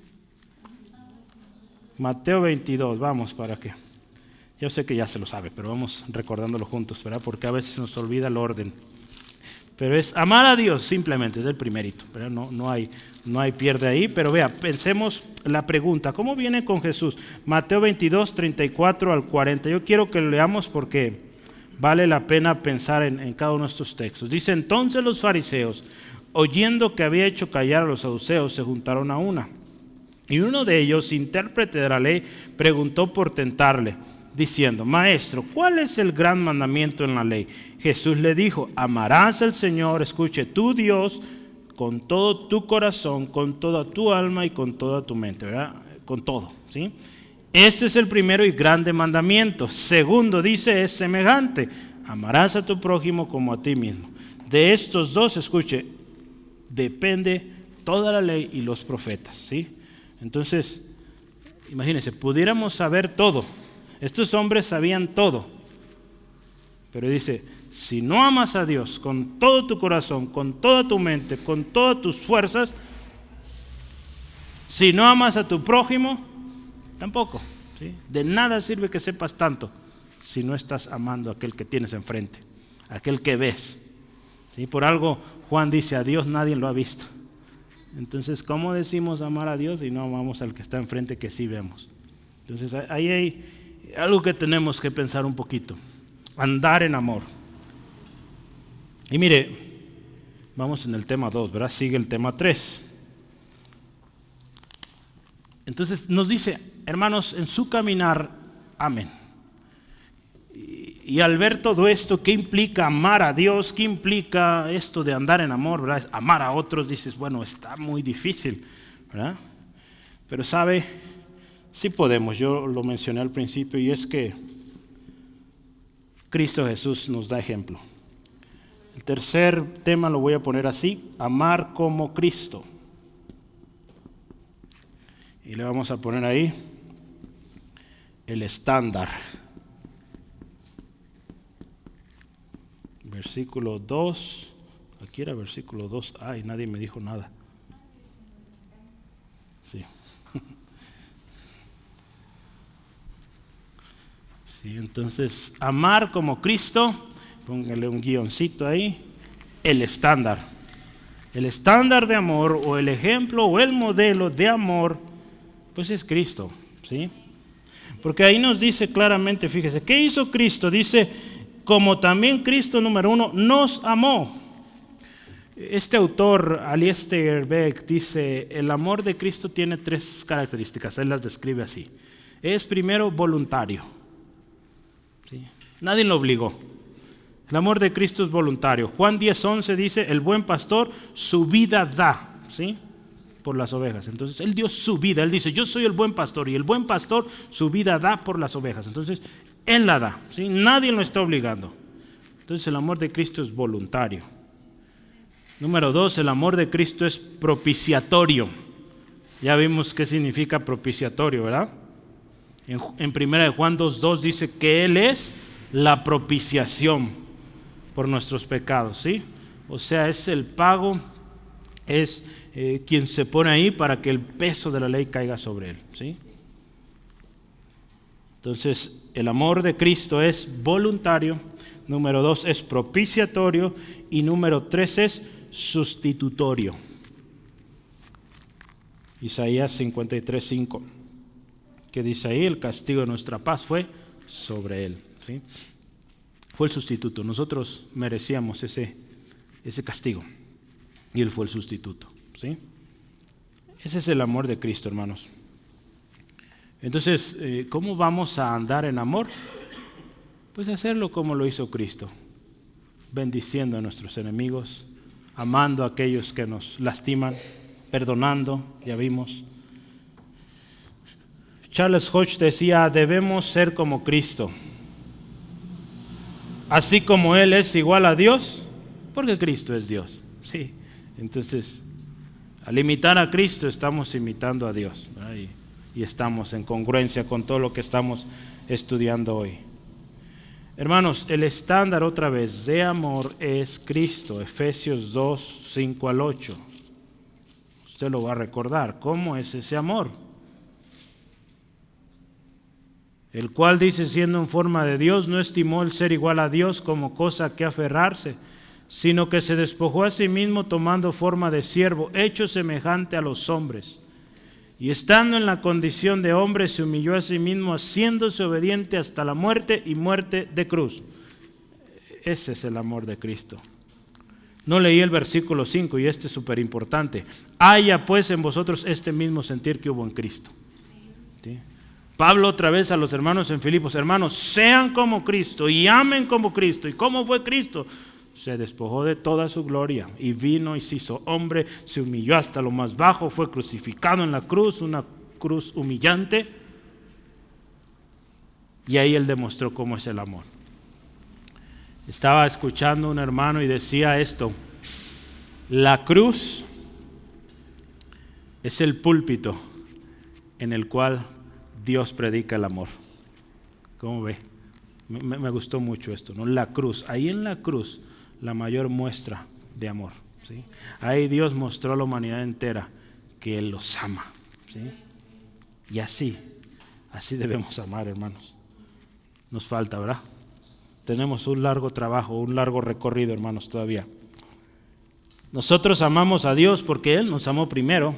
Mateo 22, vamos, ¿para qué? Yo sé que ya se lo sabe, pero vamos recordándolo juntos, ¿verdad? Porque a veces nos olvida el orden. Pero es amar a Dios simplemente, es el primerito, ¿verdad? No hay pierde ahí, pero vea, pensemos la pregunta, ¿cómo viene con Jesús? Mateo 22, 34 al 40. Yo quiero que lo leamos porque vale la pena pensar en cada uno de estos textos. Dice, entonces los fariseos, oyendo que había hecho callar a los saduceos, se juntaron a una. Y uno de ellos, intérprete de la ley, preguntó por tentarle, diciendo, Maestro, ¿cuál es el gran mandamiento en la ley? Jesús le dijo, amarás al Señor, escuche, tu Dios, con todo tu corazón, con toda tu alma y con toda tu mente, ¿verdad? Con todo, ¿sí? Este es el primero y grande mandamiento. Segundo, dice, es semejante, amarás a tu prójimo como a ti mismo. De estos dos, escuche, depende toda la ley y los profetas, ¿sí? Entonces, imagínense, pudiéramos saber todo. Estos hombres sabían todo. Pero dice, si no amas a Dios con todo tu corazón, con toda tu mente, con todas tus fuerzas, si no amas a tu prójimo, tampoco, ¿sí? De nada sirve que sepas tanto si no estás amando a aquel que tienes enfrente, a aquel que ves, ¿sí? Por algo Juan dice, a Dios nadie lo ha visto. Entonces, ¿cómo decimos amar a Dios y no amamos al que está enfrente que sí vemos? Entonces, ahí hay algo que tenemos que pensar un poquito. Andar en amor. Y mire, vamos en el tema 2, ¿verdad? Sigue el tema 3. Entonces nos dice, hermanos, en su caminar, amen. Y al ver todo esto, ¿qué implica amar a Dios? ¿Qué implica esto de andar en amor, ¿verdad? Amar a otros, dices, bueno, está muy difícil, ¿verdad? Pero sabe, sí podemos, yo lo mencioné al principio, y es que Cristo Jesús nos da ejemplo. El tercer tema lo voy a poner así, amar como Cristo. Y le vamos a poner ahí el estándar. Versículo 2, aquí era versículo 2, ay, nadie me dijo nada. Sí. Sí, entonces, amar como Cristo, póngale un guioncito ahí, el estándar. El estándar de amor, o el ejemplo, o el modelo de amor, pues es Cristo, ¿sí? Porque ahí nos dice claramente, fíjese, ¿qué hizo Cristo? Dice, como también Cristo, número 1, nos amó. Este autor, Alistair Begg, dice, el amor de Cristo tiene 3 características, él las describe así. Es primero voluntario, ¿sí? Nadie lo obligó. El amor de Cristo es voluntario. Juan 10:11 dice, el buen pastor su vida da, ¿sí? Por las ovejas. Entonces, Él dio su vida. Él dice, yo soy el buen pastor, y el buen pastor su vida da por las ovejas. Entonces, Él la da, ¿sí? Nadie lo está obligando. Entonces, el amor de Cristo es voluntario. Número 2, el amor de Cristo es propiciatorio. Ya vimos qué significa propiciatorio, ¿verdad? En 1 Juan 2:2 dice que Él es la propiciación por nuestros pecados, ¿sí? O sea, es el pago, es quien se pone ahí para que el peso de la ley caiga sobre Él, ¿sí? Entonces, el amor de Cristo es voluntario. Número 2 es propiciatorio. Y número 3 es sustitutorio. Isaías 53:5. que dice ahí, el castigo de nuestra paz fue sobre Él. ¿Sí? Fue el sustituto. Nosotros merecíamos ese castigo y Él fue el sustituto. ¿Sí? Ese es el amor de Cristo, hermanos. Entonces, ¿cómo vamos a andar en amor? Pues hacerlo como lo hizo Cristo, bendiciendo a nuestros enemigos, amando a aquellos que nos lastiman, perdonando, ya vimos. Charles Hodge decía, debemos ser como Cristo. Así como Él es igual a Dios, porque Cristo es Dios. Sí. Entonces, al imitar a Cristo estamos imitando a Dios, ¿verdad? Y estamos en congruencia con todo lo que estamos estudiando hoy. Hermanos, el estándar otra vez de amor es Cristo, Efesios 2, 5 al 8. Usted lo va a recordar. ¿Cómo es ese amor? El cual dice, siendo en forma de Dios, no estimó el ser igual a Dios como cosa que aferrarse, sino que se despojó a sí mismo tomando forma de siervo, hecho semejante a los hombres. Y estando en la condición de hombre, se humilló a sí mismo, haciéndose obediente hasta la muerte y muerte de cruz. Ese es el amor de Cristo. No leí el versículo 5 y este es súper importante. Haya pues en vosotros este mismo sentir que hubo en Cristo. ¿Sí? Pablo otra vez a los hermanos en Filipos, hermanos, sean como Cristo y amen como Cristo. ¿Y cómo fue Cristo? Se despojó de toda su gloria y vino y se hizo hombre, se humilló hasta lo más bajo, fue crucificado en la cruz, una cruz humillante, y ahí Él demostró cómo es el amor. Estaba escuchando a un hermano y decía esto: la cruz es el púlpito en el cual Dios predica el amor. ¿Cómo ve? Me gustó mucho esto, ¿no? La cruz, ahí en la cruz, la mayor muestra de amor. ¿Sí? Ahí Dios mostró a la humanidad entera que Él los ama. ¿Sí? Y así debemos amar, hermanos. Nos falta, ¿verdad? Tenemos un largo trabajo, un largo recorrido, hermanos, todavía. Nosotros amamos a Dios porque Él nos amó primero.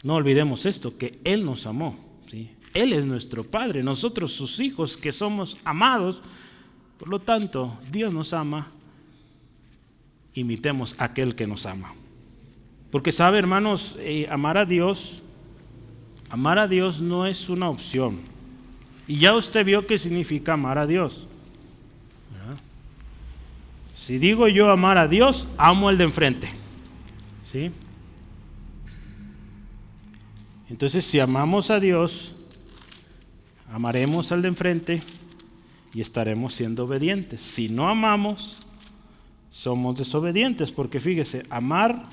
No olvidemos esto, que Él nos amó. ¿Sí? Él es nuestro Padre, nosotros sus hijos que somos amados. Por lo tanto, Dios nos ama, imitemos a aquel que nos ama. Porque sabe, hermanos, amar a Dios no es una opción. Y ya usted vio qué significa amar a Dios. ¿Verdad? Si digo yo amar a Dios, amo al de enfrente. ¿Sí? Entonces, si amamos a Dios, amaremos al de enfrente y estaremos siendo obedientes. Si no amamos, somos desobedientes, porque fíjese, amar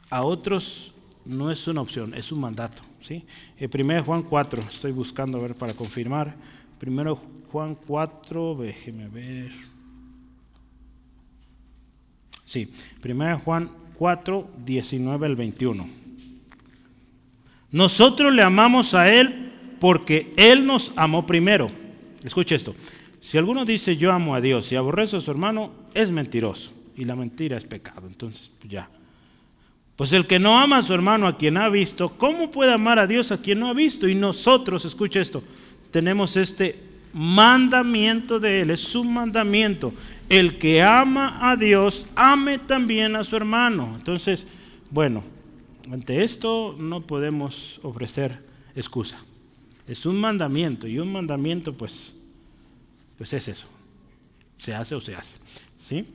a otros no es una opción, es un mandato. ¿Sí? 1 Juan 4, estoy buscando a ver para confirmar. 1 Juan 4, déjeme ver. Sí, 1 Juan 4, 19 al 21. Nosotros le amamos a Él porque Él nos amó primero. Escuche esto. Si alguno dice yo amo a Dios y aborrece a su hermano, es mentiroso. Y la mentira es pecado. Entonces, pues ya. Pues el que no ama a su hermano a quien ha visto, ¿cómo puede amar a Dios a quien no ha visto? Y nosotros, escuche esto, tenemos este mandamiento de Él, es su mandamiento. El que ama a Dios, ame también a su hermano. Entonces, bueno, ante esto no podemos ofrecer excusa. Es un mandamiento, y un mandamiento pues es eso. Se hace o se hace. ¿Sí?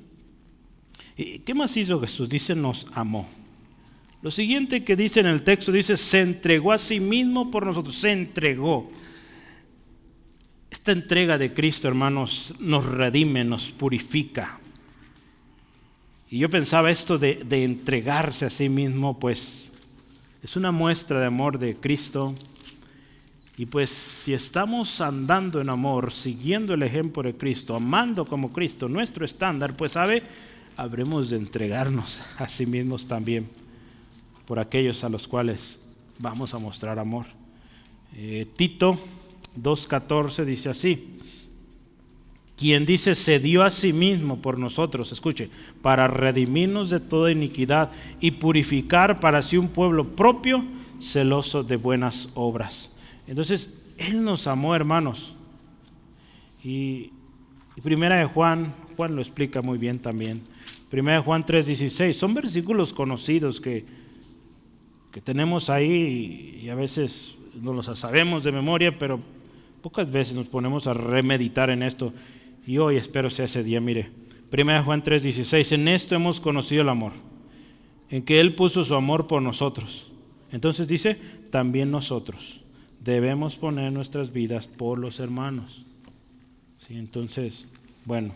¿Y qué más hizo Jesús? Dice, nos amó. Lo siguiente que dice en el texto, dice, se entregó a sí mismo por nosotros. Se entregó. Esta entrega de Cristo, hermanos, nos redime, nos purifica. Y yo pensaba esto de entregarse a sí mismo, pues es una muestra de amor de Cristo. Y pues si estamos andando en amor, siguiendo el ejemplo de Cristo, amando como Cristo, nuestro estándar, pues habremos de entregarnos a sí mismos también por aquellos a los cuales vamos a mostrar amor. Tito 2:14 dice así: quien dice se dio a sí mismo por nosotros, escuche, para redimirnos de toda iniquidad y purificar para sí un pueblo propio, celoso de buenas obras. Entonces, Él nos amó, hermanos. Y primera de Juan lo explica muy bien también. Primera de Juan 3:16, son versículos conocidos que tenemos ahí y a veces no los sabemos de memoria, pero pocas veces nos ponemos a remeditar en esto. Y hoy espero sea ese día. Mire, primera de Juan 3:16, en esto hemos conocido el amor, en que Él puso su amor por nosotros. Entonces dice, también nosotros debemos poner nuestras vidas por los hermanos. ¿Sí? Entonces, bueno,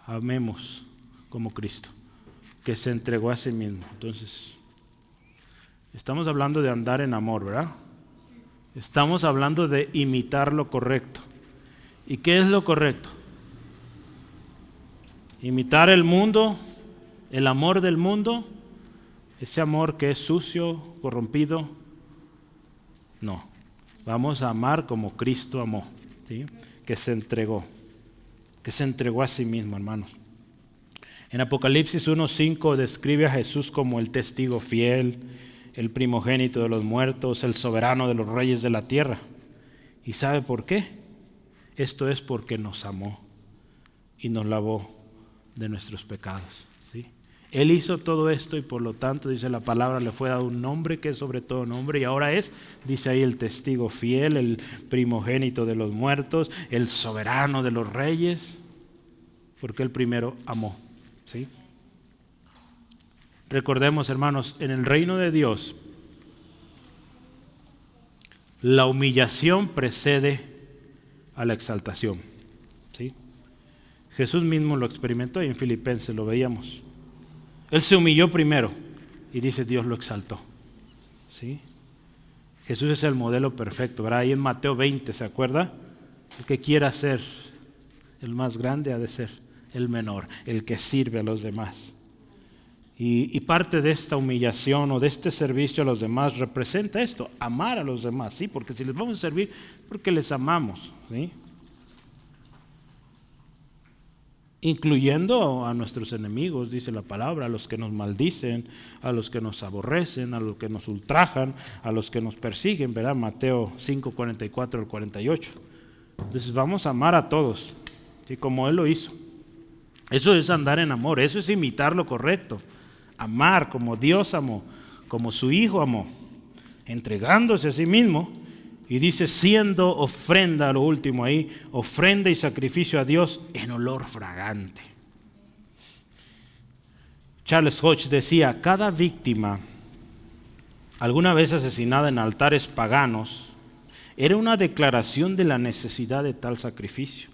amemos como Cristo, que se entregó a sí mismo. Entonces, estamos hablando de andar en amor, ¿verdad? Estamos hablando de imitar lo correcto. ¿Y qué es lo correcto? Imitar el mundo, el amor del mundo, ese amor que es sucio, corrompido. No, vamos a amar como Cristo amó, ¿sí? Que se entregó a sí mismo, hermanos. En Apocalipsis 1:5 describe a Jesús como el testigo fiel, el primogénito de los muertos, el soberano de los reyes de la tierra. ¿Y sabe por qué? Esto es porque nos amó y nos lavó de nuestros pecados, ¿sí? Él hizo todo esto y por lo tanto, dice la palabra, le fue dado un nombre que es sobre todo nombre, y ahora es, dice ahí, el testigo fiel, el primogénito de los muertos, el soberano de los reyes, porque Él primero amó, ¿sí? Recordemos, hermanos, en el reino de Dios, la humillación precede a la exaltación, ¿sí? Jesús mismo lo experimentó y en Filipenses lo veíamos. Él se humilló primero y dice Dios lo exaltó, ¿sí? Jesús es el modelo perfecto, ¿verdad? Ahí en Mateo 20, ¿se acuerda? El que quiera ser el más grande ha de ser el menor, el que sirve a los demás. Y parte de esta humillación o de este servicio a los demás representa esto, amar a los demás, ¿sí? Porque si les vamos a servir, porque les amamos, ¿sí? Incluyendo a nuestros enemigos, dice la palabra, a los que nos maldicen, a los que nos aborrecen, a los que nos ultrajan, a los que nos persiguen, ¿verdad? Mateo 5:44 al 48. Entonces vamos a amar a todos, ¿sí? Como Él lo hizo. Eso es andar en amor, eso es imitar lo correcto. Amar como Dios amó, como su Hijo amó, entregándose a sí mismo, y dice siendo ofrenda, lo último ahí, ofrenda y sacrificio a Dios en olor fragante. Charles Hodge decía, cada víctima alguna vez asesinada en altares paganos era una declaración de la necesidad de tal sacrificio.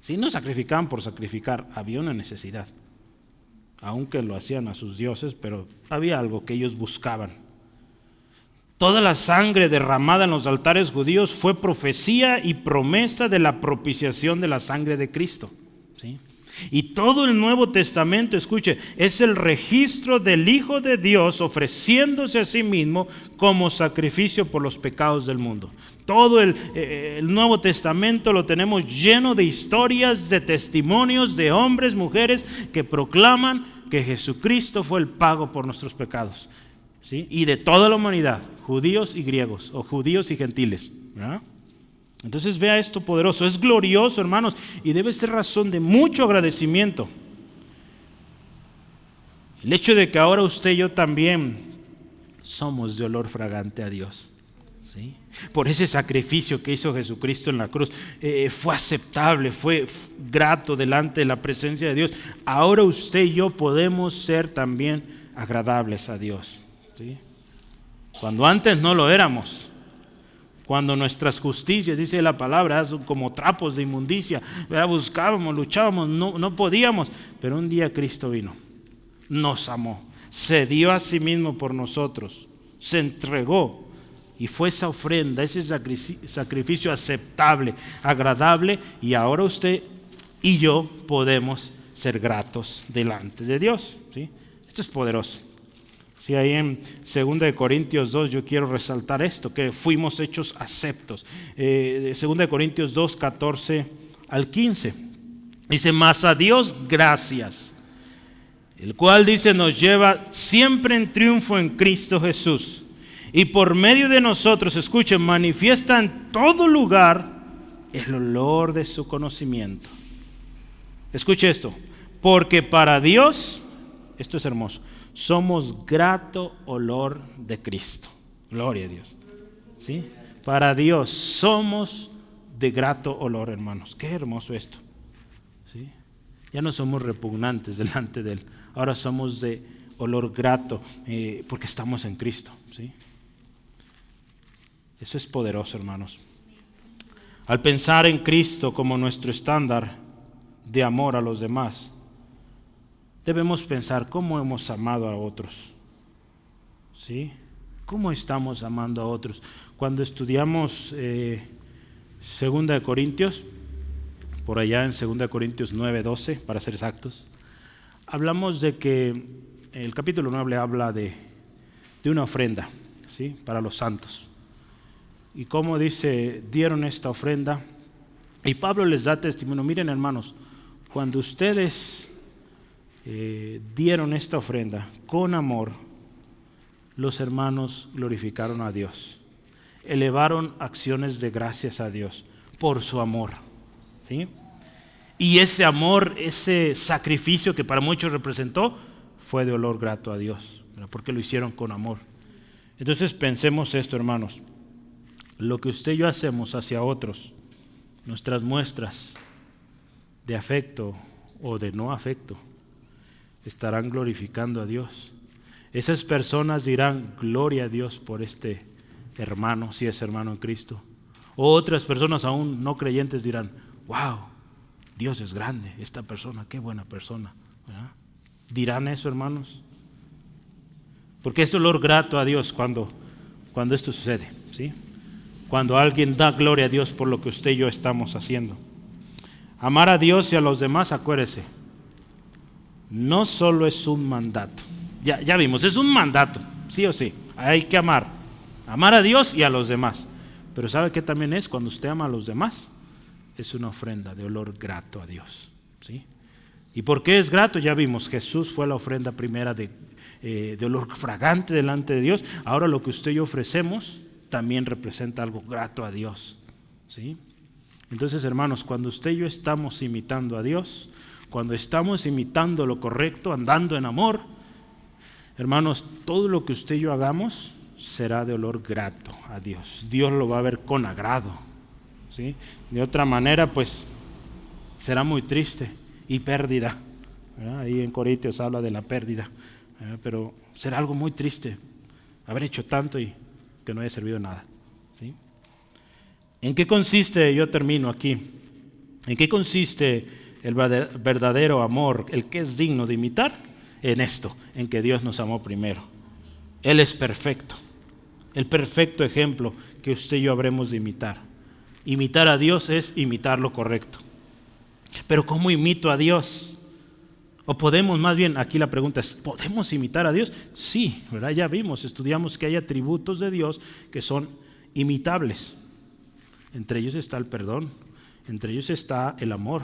Si no sacrificaban por sacrificar, había una necesidad. Aunque lo hacían a sus dioses, pero había algo que ellos buscaban. Toda la sangre derramada en los altares judíos fue profecía y promesa de la propiciación de la sangre de Cristo, ¿sí? Y todo el Nuevo Testamento, escuche, es el registro del Hijo de Dios ofreciéndose a sí mismo como sacrificio por los pecados del mundo. Todo el Nuevo Testamento lo tenemos lleno de historias, de testimonios de hombres, mujeres que proclaman que Jesucristo fue el pago por nuestros pecados, ¿sí? Y de toda la humanidad, judíos y griegos, o judíos y gentiles, ¿verdad? Entonces vea esto poderoso, es glorioso, hermanos, y debe ser razón de mucho agradecimiento. El hecho de que ahora usted y yo también somos de olor fragante a Dios, ¿sí? Por ese sacrificio que hizo Jesucristo en la cruz, fue aceptable, fue grato delante de la presencia de Dios. Ahora usted y yo podemos ser también agradables a Dios, ¿sí? Cuando antes no lo éramos. Cuando nuestras justicias, dice la palabra, son como trapos de inmundicia, ¿verdad? Buscábamos, luchábamos, no podíamos, pero un día Cristo vino, nos amó, se dio a sí mismo por nosotros, se entregó y fue esa ofrenda, ese sacrificio aceptable, agradable, y ahora usted y yo podemos ser gratos delante de Dios, ¿sí? Esto es poderoso. Sí, ahí en 2 Corintios 2 yo quiero resaltar esto, que fuimos hechos aceptos. 2 Corintios 2, 14 al 15. Dice, mas a Dios gracias, el cual dice nos lleva siempre en triunfo en Cristo Jesús, Y por medio de nosotros, escuchen, manifiesta en todo lugar el olor de su conocimiento. Escuche esto, porque para Dios, esto es hermoso, somos grato olor de Cristo. Gloria a Dios. ¿Sí? Para Dios somos de grato olor, hermanos. Qué hermoso esto. ¿Sí? Ya no somos repugnantes delante de Él. Ahora somos de olor grato porque estamos en Cristo. ¿Sí? Eso es poderoso, hermanos. Al pensar en Cristo como nuestro estándar de amor a los demás, debemos pensar cómo hemos amado a otros. ¿Sí? ¿Cómo estamos amando a otros? Cuando estudiamos 2 de Corintios, por allá en 2 Corintios 9:12, para ser exactos, hablamos de que el capítulo 9 habla de una ofrenda, ¿sí? Para los santos. Y como dice, dieron esta ofrenda, y Pablo les da testimonio. Miren, hermanos, cuando ustedes dieron esta ofrenda con amor, los hermanos glorificaron a Dios, elevaron acciones de gracias a Dios por su amor, ¿sí? Y ese amor, ese sacrificio que para muchos representó, fue de olor grato a Dios, ¿verdad? Porque lo hicieron con amor. Entonces pensemos esto, hermanos, lo que usted y yo hacemos hacia otros, nuestras muestras de afecto o de no afecto, estarán glorificando a Dios. Esas personas dirán gloria a Dios por este hermano, si es hermano en Cristo. O otras personas aún no creyentes dirán, wow, Dios es grande, esta persona, qué buena persona, ¿verdad? ¿Dirán eso, hermanos? Porque es olor grato a Dios cuando esto sucede, ¿sí? Cuando alguien da gloria a Dios por lo que usted y yo estamos haciendo. Amar a Dios y a los demás, acuérdese, no solo es un mandato. Ya vimos, es un mandato, sí o sí. Hay que amar a Dios y a los demás. Pero ¿sabe qué también es? Cuando usted ama a los demás, es una ofrenda de olor grato a Dios, ¿sí? ¿Y por qué es grato? Ya vimos, Jesús fue la ofrenda primera de olor fragante delante de Dios. Ahora lo que usted y yo ofrecemos también representa algo grato a Dios, ¿sí? Entonces, hermanos, cuando usted y yo estamos imitando a Dios, cuando estamos imitando lo correcto, andando en amor, hermanos, todo lo que usted y yo hagamos será de olor grato a Dios. Dios lo va a ver con agrado, ¿sí? De otra manera, pues, será muy triste y pérdida, ¿verdad? Ahí en Corintios habla de la pérdida, ¿verdad? Pero será algo muy triste haber hecho tanto y que no haya servido de nada, ¿sí? ¿En qué consiste, yo termino aquí, en qué consiste el verdadero amor, el que es digno de imitar? En esto, en que Dios nos amó primero. Él es perfecto, el perfecto ejemplo que usted y yo habremos de imitar. Imitar a Dios es imitar lo correcto. Pero ¿cómo imito a Dios? O podemos, más bien, aquí la pregunta es, ¿podemos imitar a Dios? Sí, ¿verdad? Ya vimos, estudiamos que hay atributos de Dios que son imitables. Entre ellos está el perdón, entre ellos está el amor,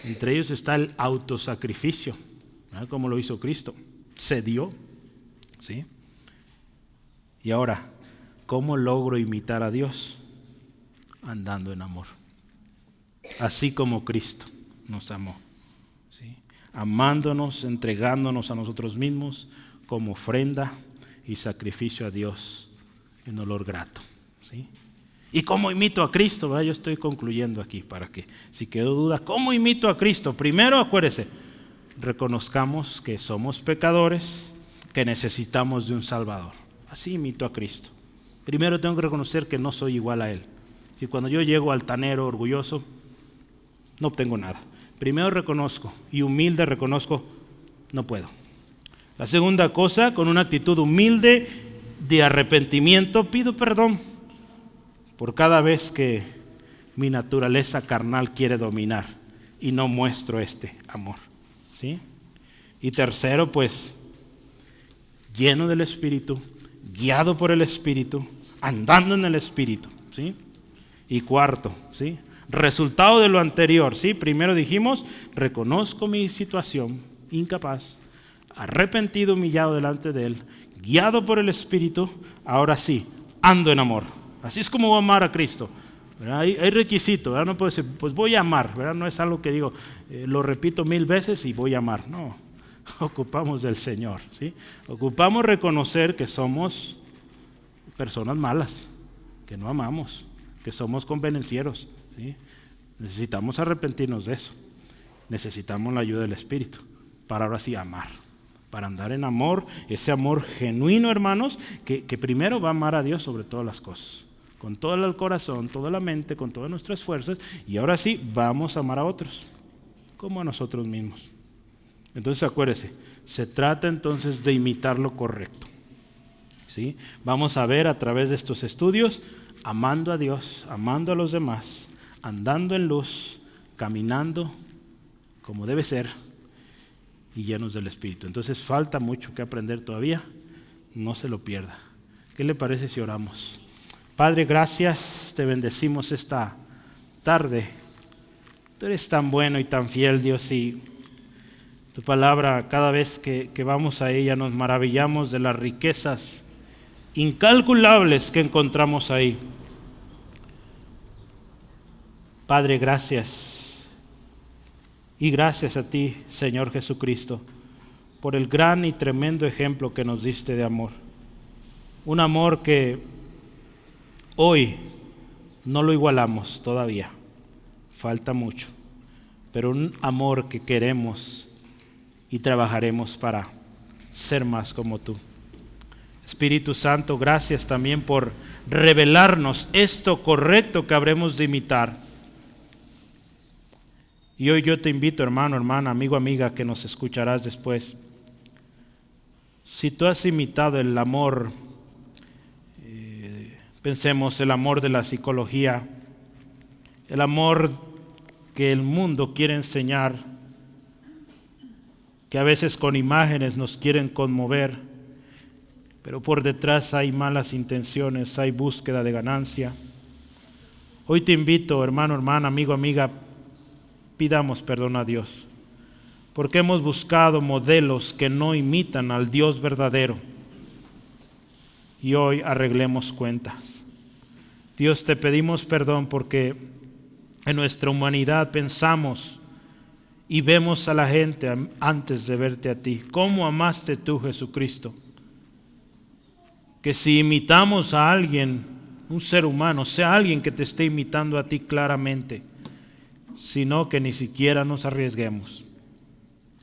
entre ellos está el autosacrificio, ¿verdad? Como lo hizo Cristo, se dio, ¿sí? Y ahora, ¿cómo logro imitar a Dios? Andando en amor, así como Cristo nos amó, ¿sí? Amándonos, entregándonos a nosotros mismos como ofrenda y sacrificio a Dios en olor grato, ¿sí? ¿Y cómo imito a Cristo? ¿Verdad? Yo estoy concluyendo aquí para que, si quedó duda, ¿cómo imito a Cristo? Primero, acuérdese, reconozcamos que somos pecadores, que necesitamos de un Salvador. Así imito a Cristo. Primero tengo que reconocer que no soy igual a Él. Si cuando yo llego altanero, orgulloso, no obtengo nada. Primero reconozco y humilde reconozco, no puedo. La segunda cosa, con una actitud humilde de arrepentimiento, pido perdón por cada vez que mi naturaleza carnal quiere dominar y no muestro este amor, ¿sí? Y tercero, pues, lleno del Espíritu, guiado por el Espíritu, andando en el Espíritu, ¿sí? Y cuarto, ¿sí? Resultado de lo anterior, ¿sí? Primero dijimos, reconozco mi situación, incapaz, arrepentido, humillado delante de Él, guiado por el Espíritu, ahora sí, ando en amor. Así es como voy a amar a Cristo. Hay requisito, ¿verdad? No puedo decir, pues voy a amar, ¿verdad? No es algo que digo, lo repito 1000 veces y voy a amar. No, ocupamos del Señor, ¿sí? Ocupamos reconocer que somos personas malas, que no amamos, que somos convenencieros, ¿sí? Necesitamos arrepentirnos de eso. Necesitamos la ayuda del Espíritu para ahora sí amar, para andar en amor, ese amor genuino, hermanos, que primero va a amar a Dios sobre todas las cosas, con todo el corazón, toda la mente, con todas nuestras fuerzas, y ahora sí vamos a amar a otros, como a nosotros mismos. Entonces acuérdese, se trata entonces de imitar lo correcto, ¿sí? Vamos a ver a través de estos estudios, amando a Dios, amando a los demás, andando en luz, caminando como debe ser y llenos del Espíritu. Entonces falta mucho que aprender todavía, no se lo pierda. ¿Qué le parece si oramos? Padre, gracias, te bendecimos esta tarde. Tú eres tan bueno y tan fiel, Dios, y tu palabra, cada vez que vamos a ella, nos maravillamos de las riquezas incalculables que encontramos ahí. Padre, gracias. Y gracias a ti, Señor Jesucristo, por el gran y tremendo ejemplo que nos diste de amor. Un amor que hoy no lo igualamos todavía, falta mucho, pero un amor que queremos y trabajaremos para ser más como tú. Espíritu Santo, gracias también por revelarnos esto correcto que habremos de imitar. Y hoy yo te invito, hermano, hermana, amigo, amiga, que nos escucharás después. Si tú has imitado el amor, pensemos el amor de la psicología, el amor que el mundo quiere enseñar, que a veces con imágenes nos quieren conmover, pero por detrás hay malas intenciones, hay búsqueda de ganancia. Hoy te invito, hermano, hermana, amigo, amiga, pidamos perdón a Dios, porque hemos buscado modelos que no imitan al Dios verdadero. Y hoy arreglemos cuentas. Dios, te pedimos perdón porque en nuestra humanidad pensamos y vemos a la gente antes de verte a ti. ¿Cómo amaste tú, Jesucristo? Que si imitamos a alguien, un ser humano, sea alguien que te esté imitando a ti claramente, sino que ni siquiera nos arriesguemos,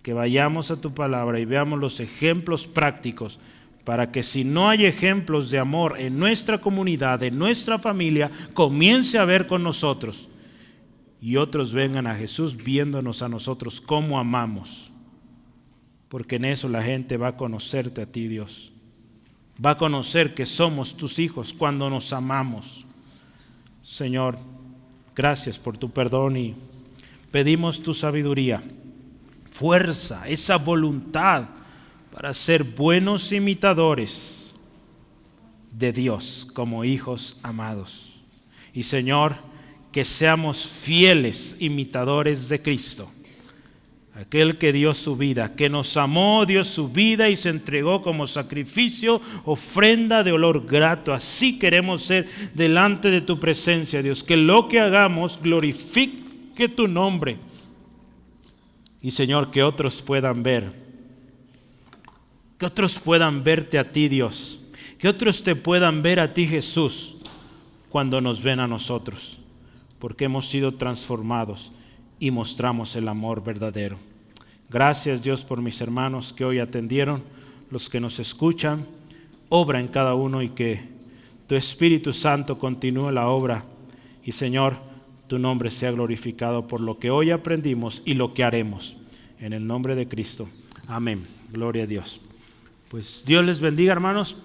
que vayamos a tu palabra y veamos los ejemplos prácticos, para que si no hay ejemplos de amor en nuestra comunidad, en nuestra familia, comience a ver con nosotros y otros vengan a Jesús viéndonos a nosotros cómo amamos, porque en eso la gente va a conocerte a ti, Dios, va a conocer que somos tus hijos cuando nos amamos. Señor, gracias por tu perdón y pedimos tu sabiduría, fuerza, esa voluntad para ser buenos imitadores de Dios como hijos amados. Y Señor, que seamos fieles imitadores de Cristo, aquel que dio su vida, que nos amó, dio su vida y se entregó como sacrificio, ofrenda de olor grato. Así queremos ser delante de tu presencia, Dios, que lo que hagamos glorifique tu nombre. Y Señor, que otros puedan ver, que otros puedan verte a ti, Dios, que otros te puedan ver a ti, Jesús, cuando nos ven a nosotros, porque hemos sido transformados y mostramos el amor verdadero. Gracias, Dios, por mis hermanos que hoy atendieron, los que nos escuchan. Obra en cada uno y que tu Espíritu Santo continúe la obra. Y Señor, tu nombre sea glorificado por lo que hoy aprendimos y lo que haremos. En el nombre de Cristo. Amén. Gloria a Dios. Pues Dios les bendiga, hermanos.